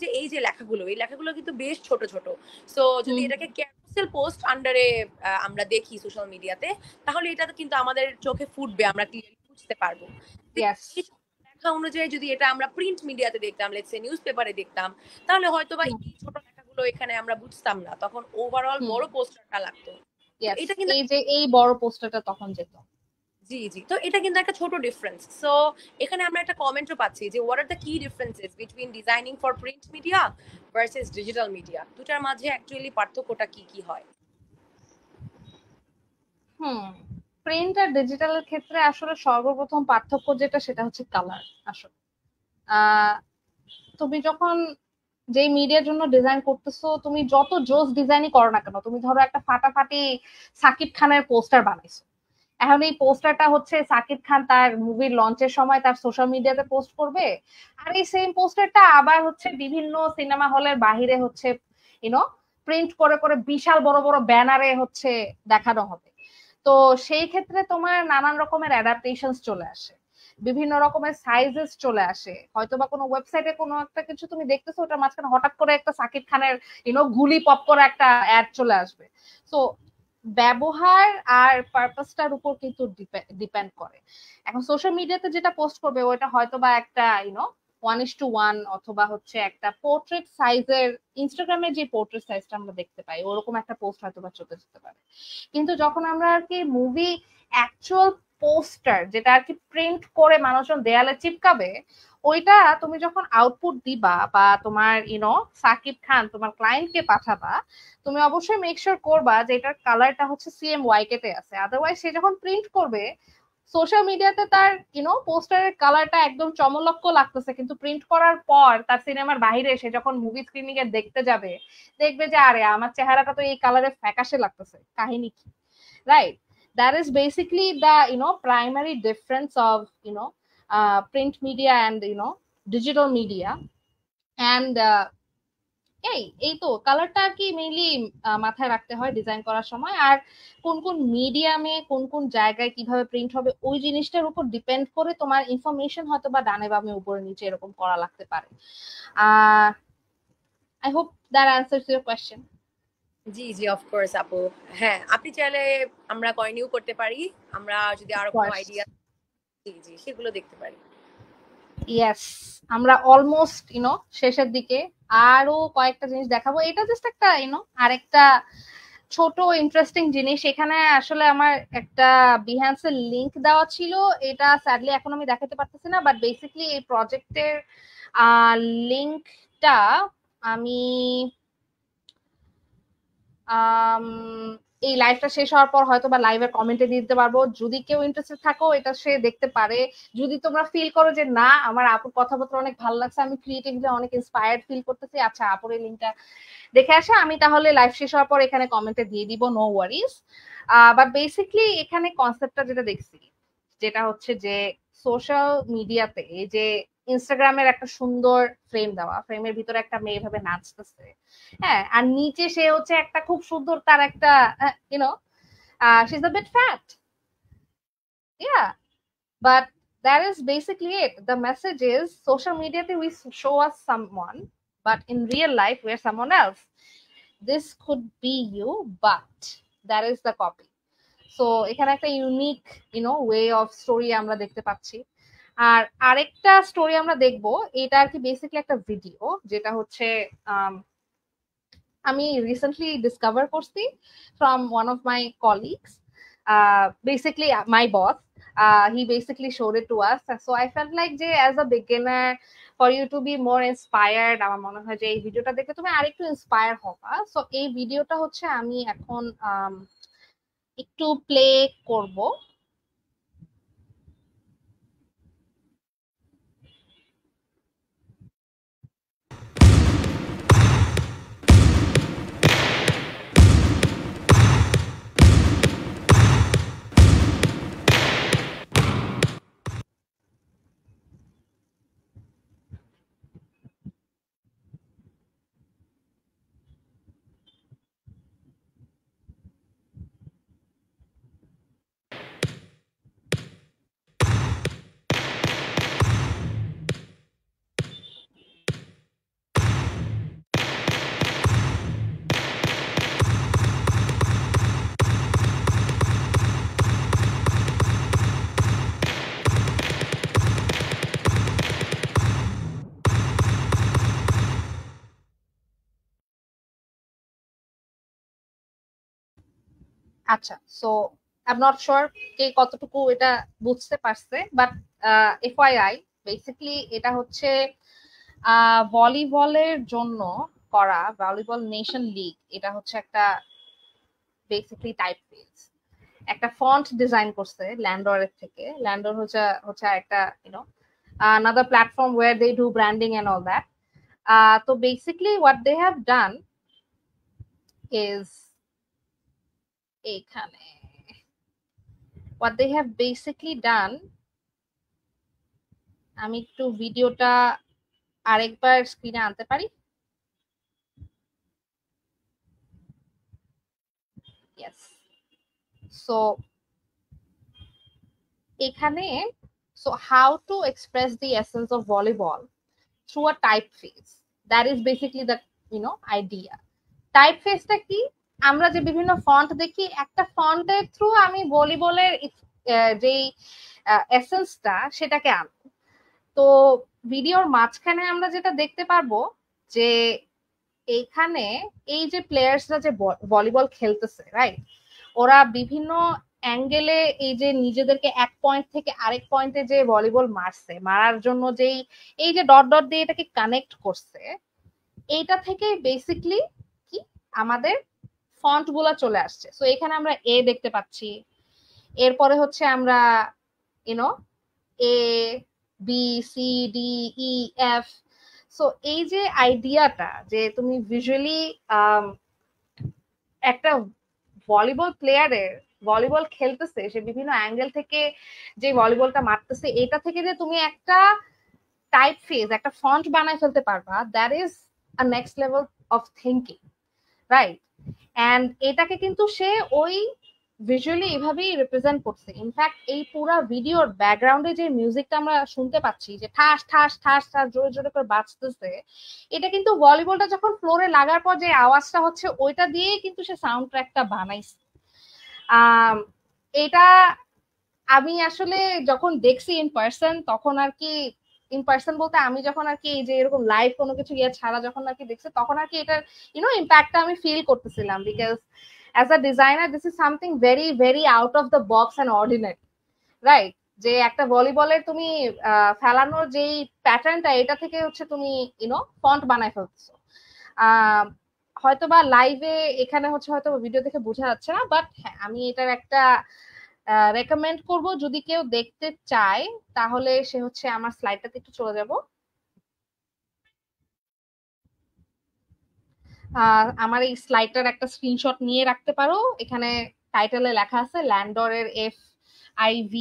যে এই যে লেখাগুলো এই লেখাগুলো কিন্তু বেশ ছোট ছোট সো যদি এটাকে ক্যারুসেল পোস্ট আন্ডারে আমরা দেখি সোশ্যাল মিডিয়াতে তাহলে এটা কিন্তু আমাদের চোখে ফুটবে আমরা ক্লিয়ারলি বুঝতে পারবো লেখা অনুযায়ী যদি এটা আমরা প্রিন্ট মিডিয়াতে দেখতাম লেটস সে নিউজ পেপারে দেখতাম তাহলে হয়তো বা এই ছোট লেখাগুলো এখানে আমরা বুঝতাম না তখন ওভারঅল বড় পোস্টারটা লাগতো এটা কিন্তু এই যে এই বড় পোস্টারটা তখন যেত জি জি তো এটা কিন্তু একটা ছোট ডিফারেন্স সো এখানে আমরা একটা কমেন্টও পাচ্ছি যে হোয়াট আর দ্য কি differences between designing for print media versus digital media দুটার মাঝে অ্যাকচুয়ালি পার্থক্যটা কি কি হয় প্রিন্ট আর ডিজিটালের ক্ষেত্রে আসলে সর্বপ্রথম পার্থক্য যেটা সেটা হচ্ছে কালার আসলে তুমি যখন যে মিডিয়ার জন্য ডিজাইন করতেছো তুমি যত জোস ডিজাইনই করো না কেন তুমি ধরো একটা ফাটাফাটি সাকিব খানের পোস্টার বানাইছো এখন এই পোস্টারটা হচ্ছে সাকিব খান তার মুভির লঞ্চের সময় তার সোশ্যাল মিডিয়াতে পোস্ট করবে আর এই সেম পোস্টারটা আবার হচ্ছে বিভিন্ন সিনেমা হলের বাহিরে হচ্ছে ইউনো প্রিন্ট করে করে বিশাল বড় বড় ব্যানারে হচ্ছে দেখানো হবে তো সেই ক্ষেত্রে তোমার নানান রকমের অ্যাডাপ্টেশনস চলে আসে বিভিন্ন রকমের সাইজেস চলে আসে হয়তো বা কোনো ওয়েবসাইটে কোনো একটা কিছু তুমি দেখতেছো ওটার মাঝখানে হঠাৎ করে একটা সাকিব খানের গুলি পপ করে একটা অ্যাড চলে আসবে সো ব্যবহার আর পারপাসটার উপর কিন্তু ডিপেন্ড করে এখন সোশ্যাল মিডিয়াতে যেটা পোস্ট করবে ওটা হয়তো বা একটা 1:1 অথবা হচ্ছে একটা পোর্ট্রেট সাইজের ইনস্টাগ্রামে যে পোর্ট্রেট সাইজটা আমরা দেখতে পাই ওরকম একটা পোস্ট হয়তো বা চলতে যেতে পারে কিন্তু যখন আমরা আর কি মুভি অ্যাকচুয়াল পোস্টার যেটা আর কি প্রিন্ট করে মানুষজন দেয়ালে চিপকাবে ওইটা তুমি যখন আউটপুট দিবা বা তোমার সাকিব খান তোমার ক্লায়েন্টকে পাঠাবা তুমি অবশ্যই মেক শিওর করবা যে এটার কালারটা হচ্ছে CMYK তে আছে আদারওয়াইজ সে যখন প্রিন্ট করবে সোশ্যাল মিডিয়াতে তার পোস্টারের কালারটা একদম চমলক্ষ লাগতেছে কিন্তু প্রিন্ট করার পর তার সিনেমার বাইরে সে যখন মুভি স্ক্রিনিং এ দেখতে যাবে দেখবে যে আরে আমার চেহারাটা তো এই কালারে ফ্যাকাশে লাগতেছে কাহিনী কি right that is basically the primary difference of print media and digital media and এই তো কালারটা আর কি মেইনলি মাথায় রাখতে হয় ডিজাইন করার সময়। আর কোন কোন মিডিয়ামে কোন কোন জায়গায় কিভাবে প্রিন্ট হবে ওই জিনিসটার উপর ডিপেন্ড করে তোমার ইনফরমেশন হয়তো বা ডানে বামে উপরে নিচে এরকম করা লাগতে পারে। Ah I hope that answers your question. জি জি, অফকোর্স আপু। হ্যাঁ, আপনি চাইলে আমরা কন্টিনিউ করতে পারি, আমরা যদি আরো কোনো অফকোর্স, আইডিয়া, জি জি, সেগুলো দেখতে পারি। ইয়েস, আমরা অলমোস্ট শেষের দিকে। আরো কয়েকটা জিনিস দেখাবো, এটা জাস্ট একটা আরেকটা ছোট ইন্টারেস্টিং জিনিস। এখানে আসলে আমার একটা বিহ্যান্সের লিংক দেওয়া ছিল, এটা স্যাডলি এখন আমি দেখাতে পারতেছি না, বাট বেসিক্যালি এই প্রজেক্টের লিংকটা আমি এই লাইভটা শেষ হওয়ার পর হয়তো বা লাইভের কমেন্টে দিয়ে দিতে পারবো, যদি কেউ ইন্টারেস্টেড থাকো এটা সে দেখতে পারে। যদি তোমরা ফিল করো যে না আমার আপুর কথাবার্তা অনেক ভালো লাগছে, আমি ক্রিয়েটিভলি অনেক ইন্সপায়ার্ড ফিল করতেছি, আচ্ছা আপুর এই লিঙ্কটা দেখে আসা, আমি তাহলে লাইভ শেষ হওয়ার পর এখানে কমেন্টে দিয়ে দিব, নো ওয়ারিজ। বাট বেসিকলি এখানে কনসেপ্টটা যেটা দেখছি, যেটা হচ্ছে যে সোশ্যাল মিডিয়াতে এই যে ইনস্টাগ্রামের একটা সুন্দর ফ্রেম দেওয়া, ফ্রেমের ভিতরে একটা মেয়ে ভাবে নাচতেছে, হ্যাঁ, আর নিচে সে হচ্ছে একটা খুব সুন্দর তার একটা she is a bit fat, yeah, but that is basically it. The message is social media we show us someone, but in real life we're someone else. This could be you, but that is the copy. So এখানে একটা unique way of story আমরা দেখতে পাচ্ছি। আর আরেকটা story আমরা দেখবো, এটা আর কি বেসিক্যালি একটা ভিডিও, যেটা হচ্ছে আমি রিসেন্টলি ডিসকভার করছি from one of my colleagues, basically my boss, he basically showed it to us. So I felt like যে as a beginner for you to be more inspired, আমার মনে হয় যে এই ভিডিওটা দেখে তুমি আরেকটু ইন্সপায়ার হবা। সো এই ভিডিওটা হচ্ছে আমি এখন একটু প্লে করব। আচ্ছা, so I am not sure কে কতটুকু এটা বুঝতে পারছে, বাট এফওয়াইআই বেসিক্যালি এটা হচ্ছে ভলিবলের জন্য করা, ভলিবল নেশন লিগ, এটা হচ্ছে একটা বেসিক্যালি টাইপ ফেজ, একটা ফন্ট ডিজাইন করছে ল্যান্ডরের থেকে। ল্যান্ডর হচ্ছে হচ্ছে একটা another platform where they do branding and all that. So basically what they have done is এখানে what they have basically done, আমি একটু ভিডিওটা আরেকবার স্ক্রিনে আনতে পারি? Yes. So এখানে, so how to express the essence of volleyball through a typeface, that is basically the idea. টাইপফেসটা কি? আমরা যে বিভিন্ন ফন্ট দেখি, একটা ফন্টের থ্রু আমি ভলিবলের যেই এসেন্সটা সেটাকে আনবো। তো ভিডিওর মাঝখানে আমরা যেটা দেখতে পারবো যে এইখানে এই যে প্লেয়ার্সরা যে ভলিবল খেলতেছে, রাইট, ওরা বিভিন্ন অ্যাঙ্গেলে এই যে নিজেদেরকে এক পয়েন্ট থেকে আরেক পয়েন্টে যে ভলিবল মারছে, মারার জন্য যেই এই যে ডট ডট দিয়ে এটাকে কানেক্ট করছে, এইটা থেকে বেসিকলি কি আমাদের ফন্ট গুলা চলে আসছে। সো এখানে আমরা এ দেখতে পাচ্ছি, এরপরে হচ্ছে আমরা you know A B C D E F. So এই যে আইডিয়াটা যে তুমি ভিজুয়ালি একটা ভলিবল প্লেয়ারের ভলিবল খেলতেছে, সে বিভিন্ন অ্যাঙ্গেল থেকে যে ভলিবলটা মারতেছে, এটা থেকে যে তুমি একটা টাইপ ফেজ একটা ফন্ট বানায় ফেলতে পারবা, that is a next level of thinking, right? And এটাকে কিন্তু সে ওই ভিজুয়ালি এভাবেই রিপ্রেজেন্ট করছে। ইনফ্যাক্ট এই পুরো ভিডিওর ব্যাকগ্রাউন্ডে যে মিউজিকটা আমরা শুনতে পাচ্ছি, যে ঠাস ঠাস ঠাস ঠাস জোরে জোরে করে বাজতেছে, এটা কিন্তু ভলিবলটা যখন ফ্লোরে লাগার পর যে আওয়াজটা হচ্ছে ওইটা দিয়েই কিন্তু সে সাউন্ড ট্র্যাকটা বানাইছে। এটা আমি আসলে যখন দেখছি ইন পার্সন, তখন আর কি, ইন পার্সন বলতে আমি যখন আর কি এই যে এরকম লাইভ কোনো কিছু ইয়ে ছাড়া যখন আর কি দেখছি, তখন আর কি এটার ইম্প্যাক্টটা আমি ফিল করতেছিলাম। Because as a designer this is something very very out of the box and ordinary, right? যে একটা ভলিবলের তুমি ফেলানোর যেই প্যাটার্নটা, এটা থেকে হচ্ছে তুমি ফন্ট বানায় ফেলতেছো। হয়তোবা লাইভে এখানে হচ্ছে হয়তো ভিডিও দেখে বোঝা যাচ্ছে না, বাট হ্যাঁ, আমি এটার একটা রেকমেন্ড করব, যদি কেউ দেখতে চায় তাহলে সে হচ্ছে আমার স্লাইডটাতে একটু চলে যাব। আমার এই স্লাইডটার একটা স্ক্রিনশট নিয়ে রাখতে পারো। এখানে টাইটেলে লেখা আছে ল্যান্ডরের FIVB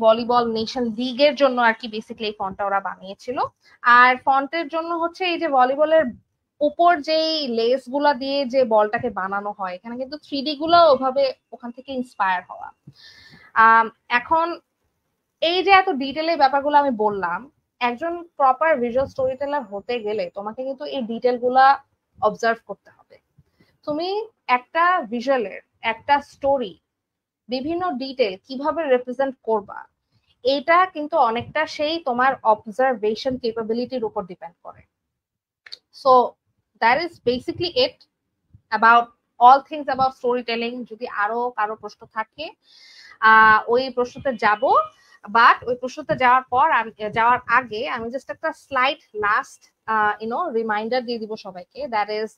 ভলিবল নেশন লিগের জন্য আর কি বেসিক্যালি এই ফন্টটা ওরা বানিয়েছিল। আর ফন্টের জন্য হচ্ছে এই যে ভলিবলের উপর যেই লেস গুলা দিয়ে যে বলটাকে বানানো হয়, এখানে কিন্তু 3D গুলো ওভাবে ওখান থেকে ইন্সপায়ার হওয়া। এখন এই যে এত ডিটেলে ব্যাপারগুলো আমি বললাম, একজন প্রপার ভিজুয়াল স্টোরি টেলার হতে গেলে তোমাকে কিন্তু এই ডিটেল গুলা অবজার্ভ করতে হবে। তুমি একটা ভিজুয়ালের একটা স্টোরি বিভিন্ন ডিটেল কিভাবে রিপ্রেজেন্ট করবা, এটা কিন্তু অনেকটা সেই তোমার অবজারভেশন ক্যাপাবিলিটির উপর ডিপেন্ড করে। So that is basically it about all things about story telling. যদি আরো কারো প্রশ্ন থাকে ওই প্রশ্নতে যাব, বাট ওই প্রশ্নতে যাওয়ার আগে আমি জাস্ট একটা স্লাইড লাস্ট রিমাইন্ডার দিয়ে দিব সবাইকে। দ্যাট ইজ,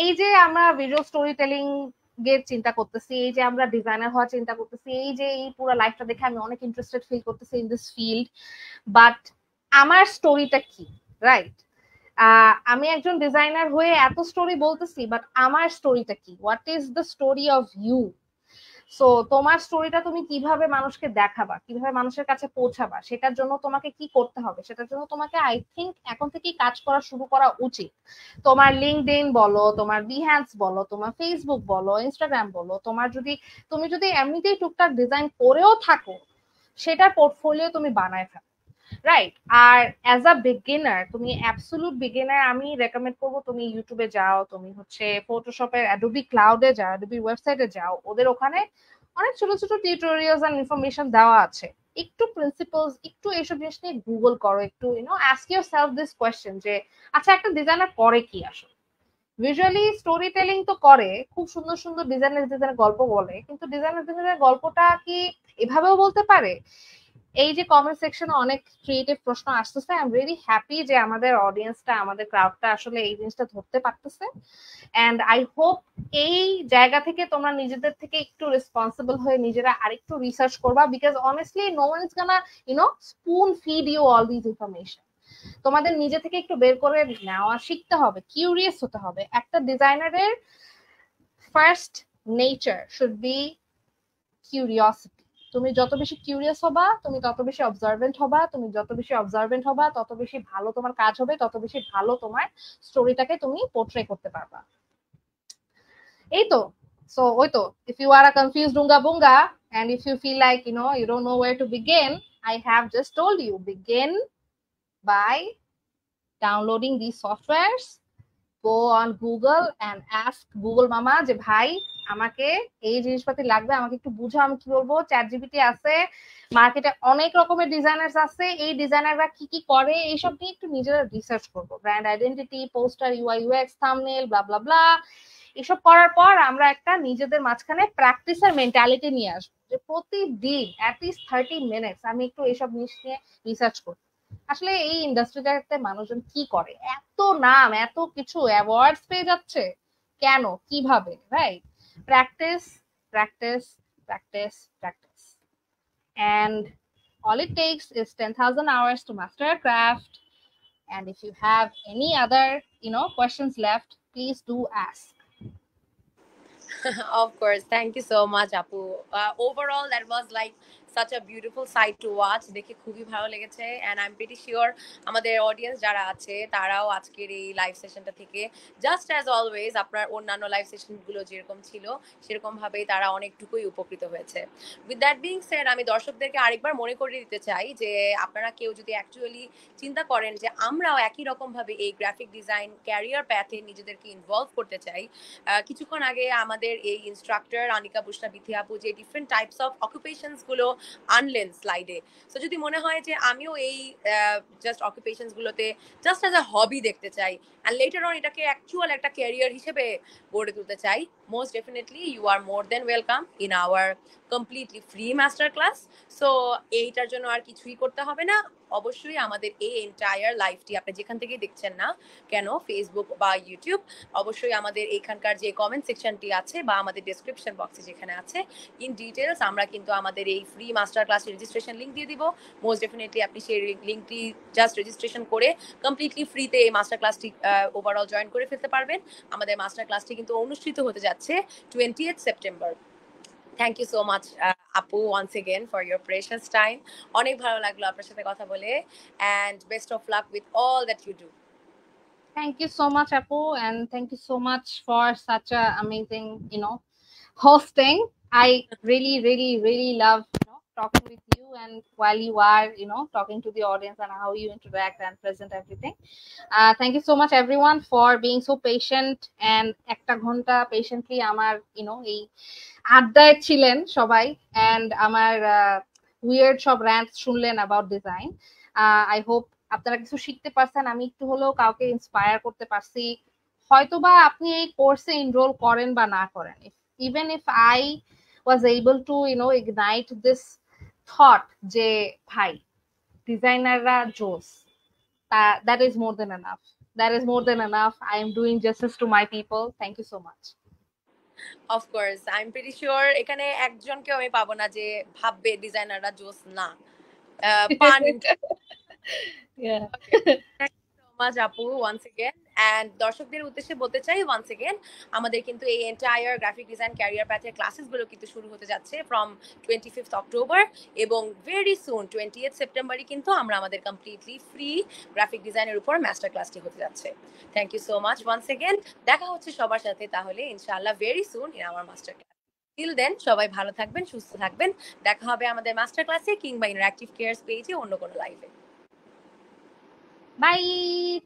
এই যে আমরা ভিজুয়াল স্টোরি টেলিং এর চিন্তা করতেছি, এই যে আমরা ডিজাইনার হওয়ার চিন্তা করতেছি, এই যে এই পুরো লাইফটা দেখে আমি অনেক ইন্টারেস্টেড ফিল করতেছি ইন দিস ফিল্ড, বাট আমার স্টোরিটা কি, রাইট? আমি একজন ডিজাইনার হয়ে এত স্টোরি বলতেছি, বাট আমার স্টোরিটা কি? What is the story of you? So তোমার স্টোরিটা তুমি কিভাবে মানুষকে দেখাবা, কিভাবে মানুষের কাছে পৌঁছাবা, সেটার জন্য তোমাকে কি করতে হবে? সেটার জন্য তোমাকে আই থিঙ্ক এখন থেকেই কাজ করা শুরু করা উচিত। তোমার লিঙ্কডইন বলো, তোমার বিহ্যান্স বলো, তোমার ফেসবুক বলো, ইনস্টাগ্রাম বলো, তুমি যদি এমনিতেই টুকটাক ডিজাইন করেও থাকো, সেটার পোর্টফোলিও তুমি বানায় থাকো, রাইট? আর অ্যাজ আ বিগিনার, তুমি অ্যাবসলিউট বিগিনার, আমি রেকমেন্ড করবো তুমি ইউটিউবে যাও, তুমি হচ্ছে ফটোশপের অ্যাডোবি ক্লাউডে যাও, অ্যাডোবি ওয়েবসাইটে যাও, ওদের ওখানে অনেক ছোট ছোট টিউটোরিয়ালস এন্ড ইনফরমেশন দেওয়া আছে। একটু প্রিন্সিপালস, একটু এইসব জিনিস নিয়ে গুগল করো, একটু আস্ক ইউরসেলফ দিস কোয়েশ্চেন যে আচ্ছা, একটা ডিজাইনার করে কি আসলে? ভিজুয়ালি স্টোরি টেলিং তো করে, খুব সুন্দর সুন্দর ডিজাইনের গল্প বলে, কিন্তু ডিজাইনের গল্পটা কি এভাবেও বলতে পারে? এই যে কমেন্ট সেকশনে অনেক ক্রিয়েটিভ প্রশ্ন আসতেছে, আই এম রিয়েলি হ্যাপি যে আমাদের অডিয়েন্সটা, আমাদের ক্রাউডটা আসলে এই জিনিসটা ধরতে পারতেছে। এন্ড আই হোপ এই জায়গা থেকে তোমরা নিজেদের থেকে একটু রেসপন্সিবল হয়ে নিজেরা আরেকটু রিসার্চ করবা, because honestly no one is gonna spoon feed you all this information. তোমাদের নিজে থেকে একটু বের করে নেওয়া শিখতে হবে, কিউরিয়াস হতে হবে। একটা ডিজাইনারের first nature should be curiosity. তুমি যত বেশি কিউরিয়াস হবা, তুমি তত বেশি অবজারভেন্ট হবা, তুমি যত বেশি অবজারভেন্ট হবা, তত বেশি ভালো তোমার কাজ হবে, তত বেশি ভালো তোমার স্টোরিটাকে তুমি পোর্ট্রে করতে পারবা। এই তো। সো ওই তো, if you are a confused dunga bunga and if you feel like you don't know where to begin, I have just told you, begin by downloading these softwares. Go on Google and ask Google Mama যে ভাই আমাকে এই জিনিসপাতি লাগবে, আমাকে একটু বুঝাও, আমি কি বলবো। ChatGPT আছে, মার্কেটে অনেক রকমের ডিজাইনার্স আছে, এই ডিজাইনাররা কি কি করে এইসব নিয়ে একটু নিজেরা রিসার্চ করবো। Brand identity, poster, UI UX, thumbnail, blah blah blah, এসব করার পর আমরা একটা নিজেদের মাঝখানে প্র্যাকটিসের মেন্টালিটি নিয়ে আসবো, যে প্রতিদিন অ্যাটলিস্ট 30 মিনিটস আমি একটু এইসব জিনিস নিয়ে রিসার্চ করবো। আসলে এই ইন্ডাস্ট্রিটাতে মানুষজন কি করে, এত নাম, এত কিছু অ্যাওয়ার্ডস পেয়ে যাচ্ছে কেন, কিভাবে, right? Practice, practice, practice, practice, and all it takes is 10,000 hours to master a craft. And if you have any other questions left, please do ask. Of course, thank you so much, Apu. Overall, that was like such a beautiful sight to watch, দেখে খুবই ভালো লেগেছে and I'm pretty sure আমাদের audience যারা আছে তারাও আজকের এই লাইভ সেশনটা থেকে জাস্ট অ্যাজ অলওয়েজ আপনার অন্যান্য লাইভ সেশনগুলো যেরকম ছিল সেরকম ভাবেই তারা অনেকটুকুই উপকৃত হয়েছে। উইথ দ্যাট বিং সেড আমি দর্শকদেরকে আরেকবার মনে করিয়ে দিতে চাই যে আপনারা কেউ যদি অ্যাকচুয়ালি চিন্তা করেন যে আমরাও একই রকম ভাবে এই গ্রাফিক ডিজাইন ক্যারিয়ার প্যাথে নিজেদেরকে ইনভলভ করতে চাই, কিছুক্ষণ আগে আমাদের এই ইনস্ট্রাক্টর আনিকা বুশরা বিথি আপু যে ডিফারেন্ট টাইপস অফ অকুপেশনস গুলো আনলেন স্লাইডে, সো যদি মনে হয় যে আমিও এই জাস্ট অকুপেশনস গুলোতে জাস্ট অ্যাজ আ হবি দেখতে চাই অ্যান্ড লেটার অন এটাকে অ্যাকচুয়াল একটা ক্যারিয়ার হিসেবে গড়ে তুলতে চাই, most definitely you are more than welcome in our completely free master class. So এইটার জন্য আর কিছুই করতে হবে না, অবশ্যই আমাদের এই এন্টায়ার লাইভটি আপনি যেখান থেকে দেখছেন না কেন, ফেসবুক বা ইউটিউব, অবশ্যই আমাদের এখানকার যে কমেন্ট সেকশনটি আছে বা আমাদের ডেসক্রিপশন বক্সে যেখানে আছে ইন ডিটেলস আমরা কিন্তু আমাদের এই ফ্রি মাস্টার ক্লাসের রেজিস্ট্রেশন লিঙ্ক দিয়ে দিব। মোস্ট ডেফিনেটলি আপনি সেই লিঙ্কটি জাস্ট রেজিস্ট্রেশন করে কমপ্লিটলি ফ্রিতে এই মাস্টার ক্লাসটি ওভারঅল জয়েন করে ফেলতে পারবেন। আমাদের মাস্টার ক্লাসটি কিন্তু অনুষ্ঠিত হতে যাচ্ছে 20th September. Thank you so much আপু once again for your precious time. অনেক ভালো লাগলো আপনার সাথে কথা বলে and best of luck with all that you do. Thank you so much, Apu, and thank you so much for such a amazing, hosting. I really, really, really love, talking with you and while you are, talking to the audience and how you interact and present everything. Thank you so much, everyone, for being so patient and একটা ঘন্টা patiently আমার, এই আড্ডায় ছিলেন সবাই and আমার weird সব rants শুনলেন about design. I hope আপনারা কিছু শিখতে পারছেন, আমি একটু হলেও কাউকে ইন্সপায়ার করতে পারছি। হয়তোবা আপনি এই কোর্সে এনরোল করেন বা না করেন, even if I was able to ignite this thought যে ভাই ডিজাইনাররা জোস, that is more than enough, that is more than enough. I am doing justice to my people. Thank you so much. Of course I am pretty sure এখানে একজনকেও আমি পাবো না যে ভাববে ডিজাইনাররা জোস না। পান Yeah. মাচ আপু ওয়ান্স এগেন অ্যান্ড দর্শকদের উদ্দেশ্যে বলতে চাই ওয়ান্স এগেন আমাদের কিন্তু এই এন্টায়ার গ্রাফিক ডিজাইন ক্যারিয়ার প্যাথের ক্লাসেসগুলো কিন্তু শুরু হতে যাচ্ছে ফ্রম 25th অক্টোবর এবং ভেরি সুন 20th সেপ্টেম্বরই কিন্তু আমরা আমাদের কমপ্লিটলি ফ্রি গ্রাফিক ডিজাইনের উপর মাস্টার ক্লাসটি হতে যাচ্ছে। Thank you so much once again. দেখা হচ্ছে সবার সাথে তাহলে ইনশাআল্লাহ very soon in our master class. Till then সবাই ভালো থাকবেন, সুস্থ থাকবেন। দেখা হবে আমাদের মাস্টার ক্লাসে কিংবা ইন্টারঅ্যাক্টিভ কেয়ারস পেজে অন্য কোনো লাইভে। Bye.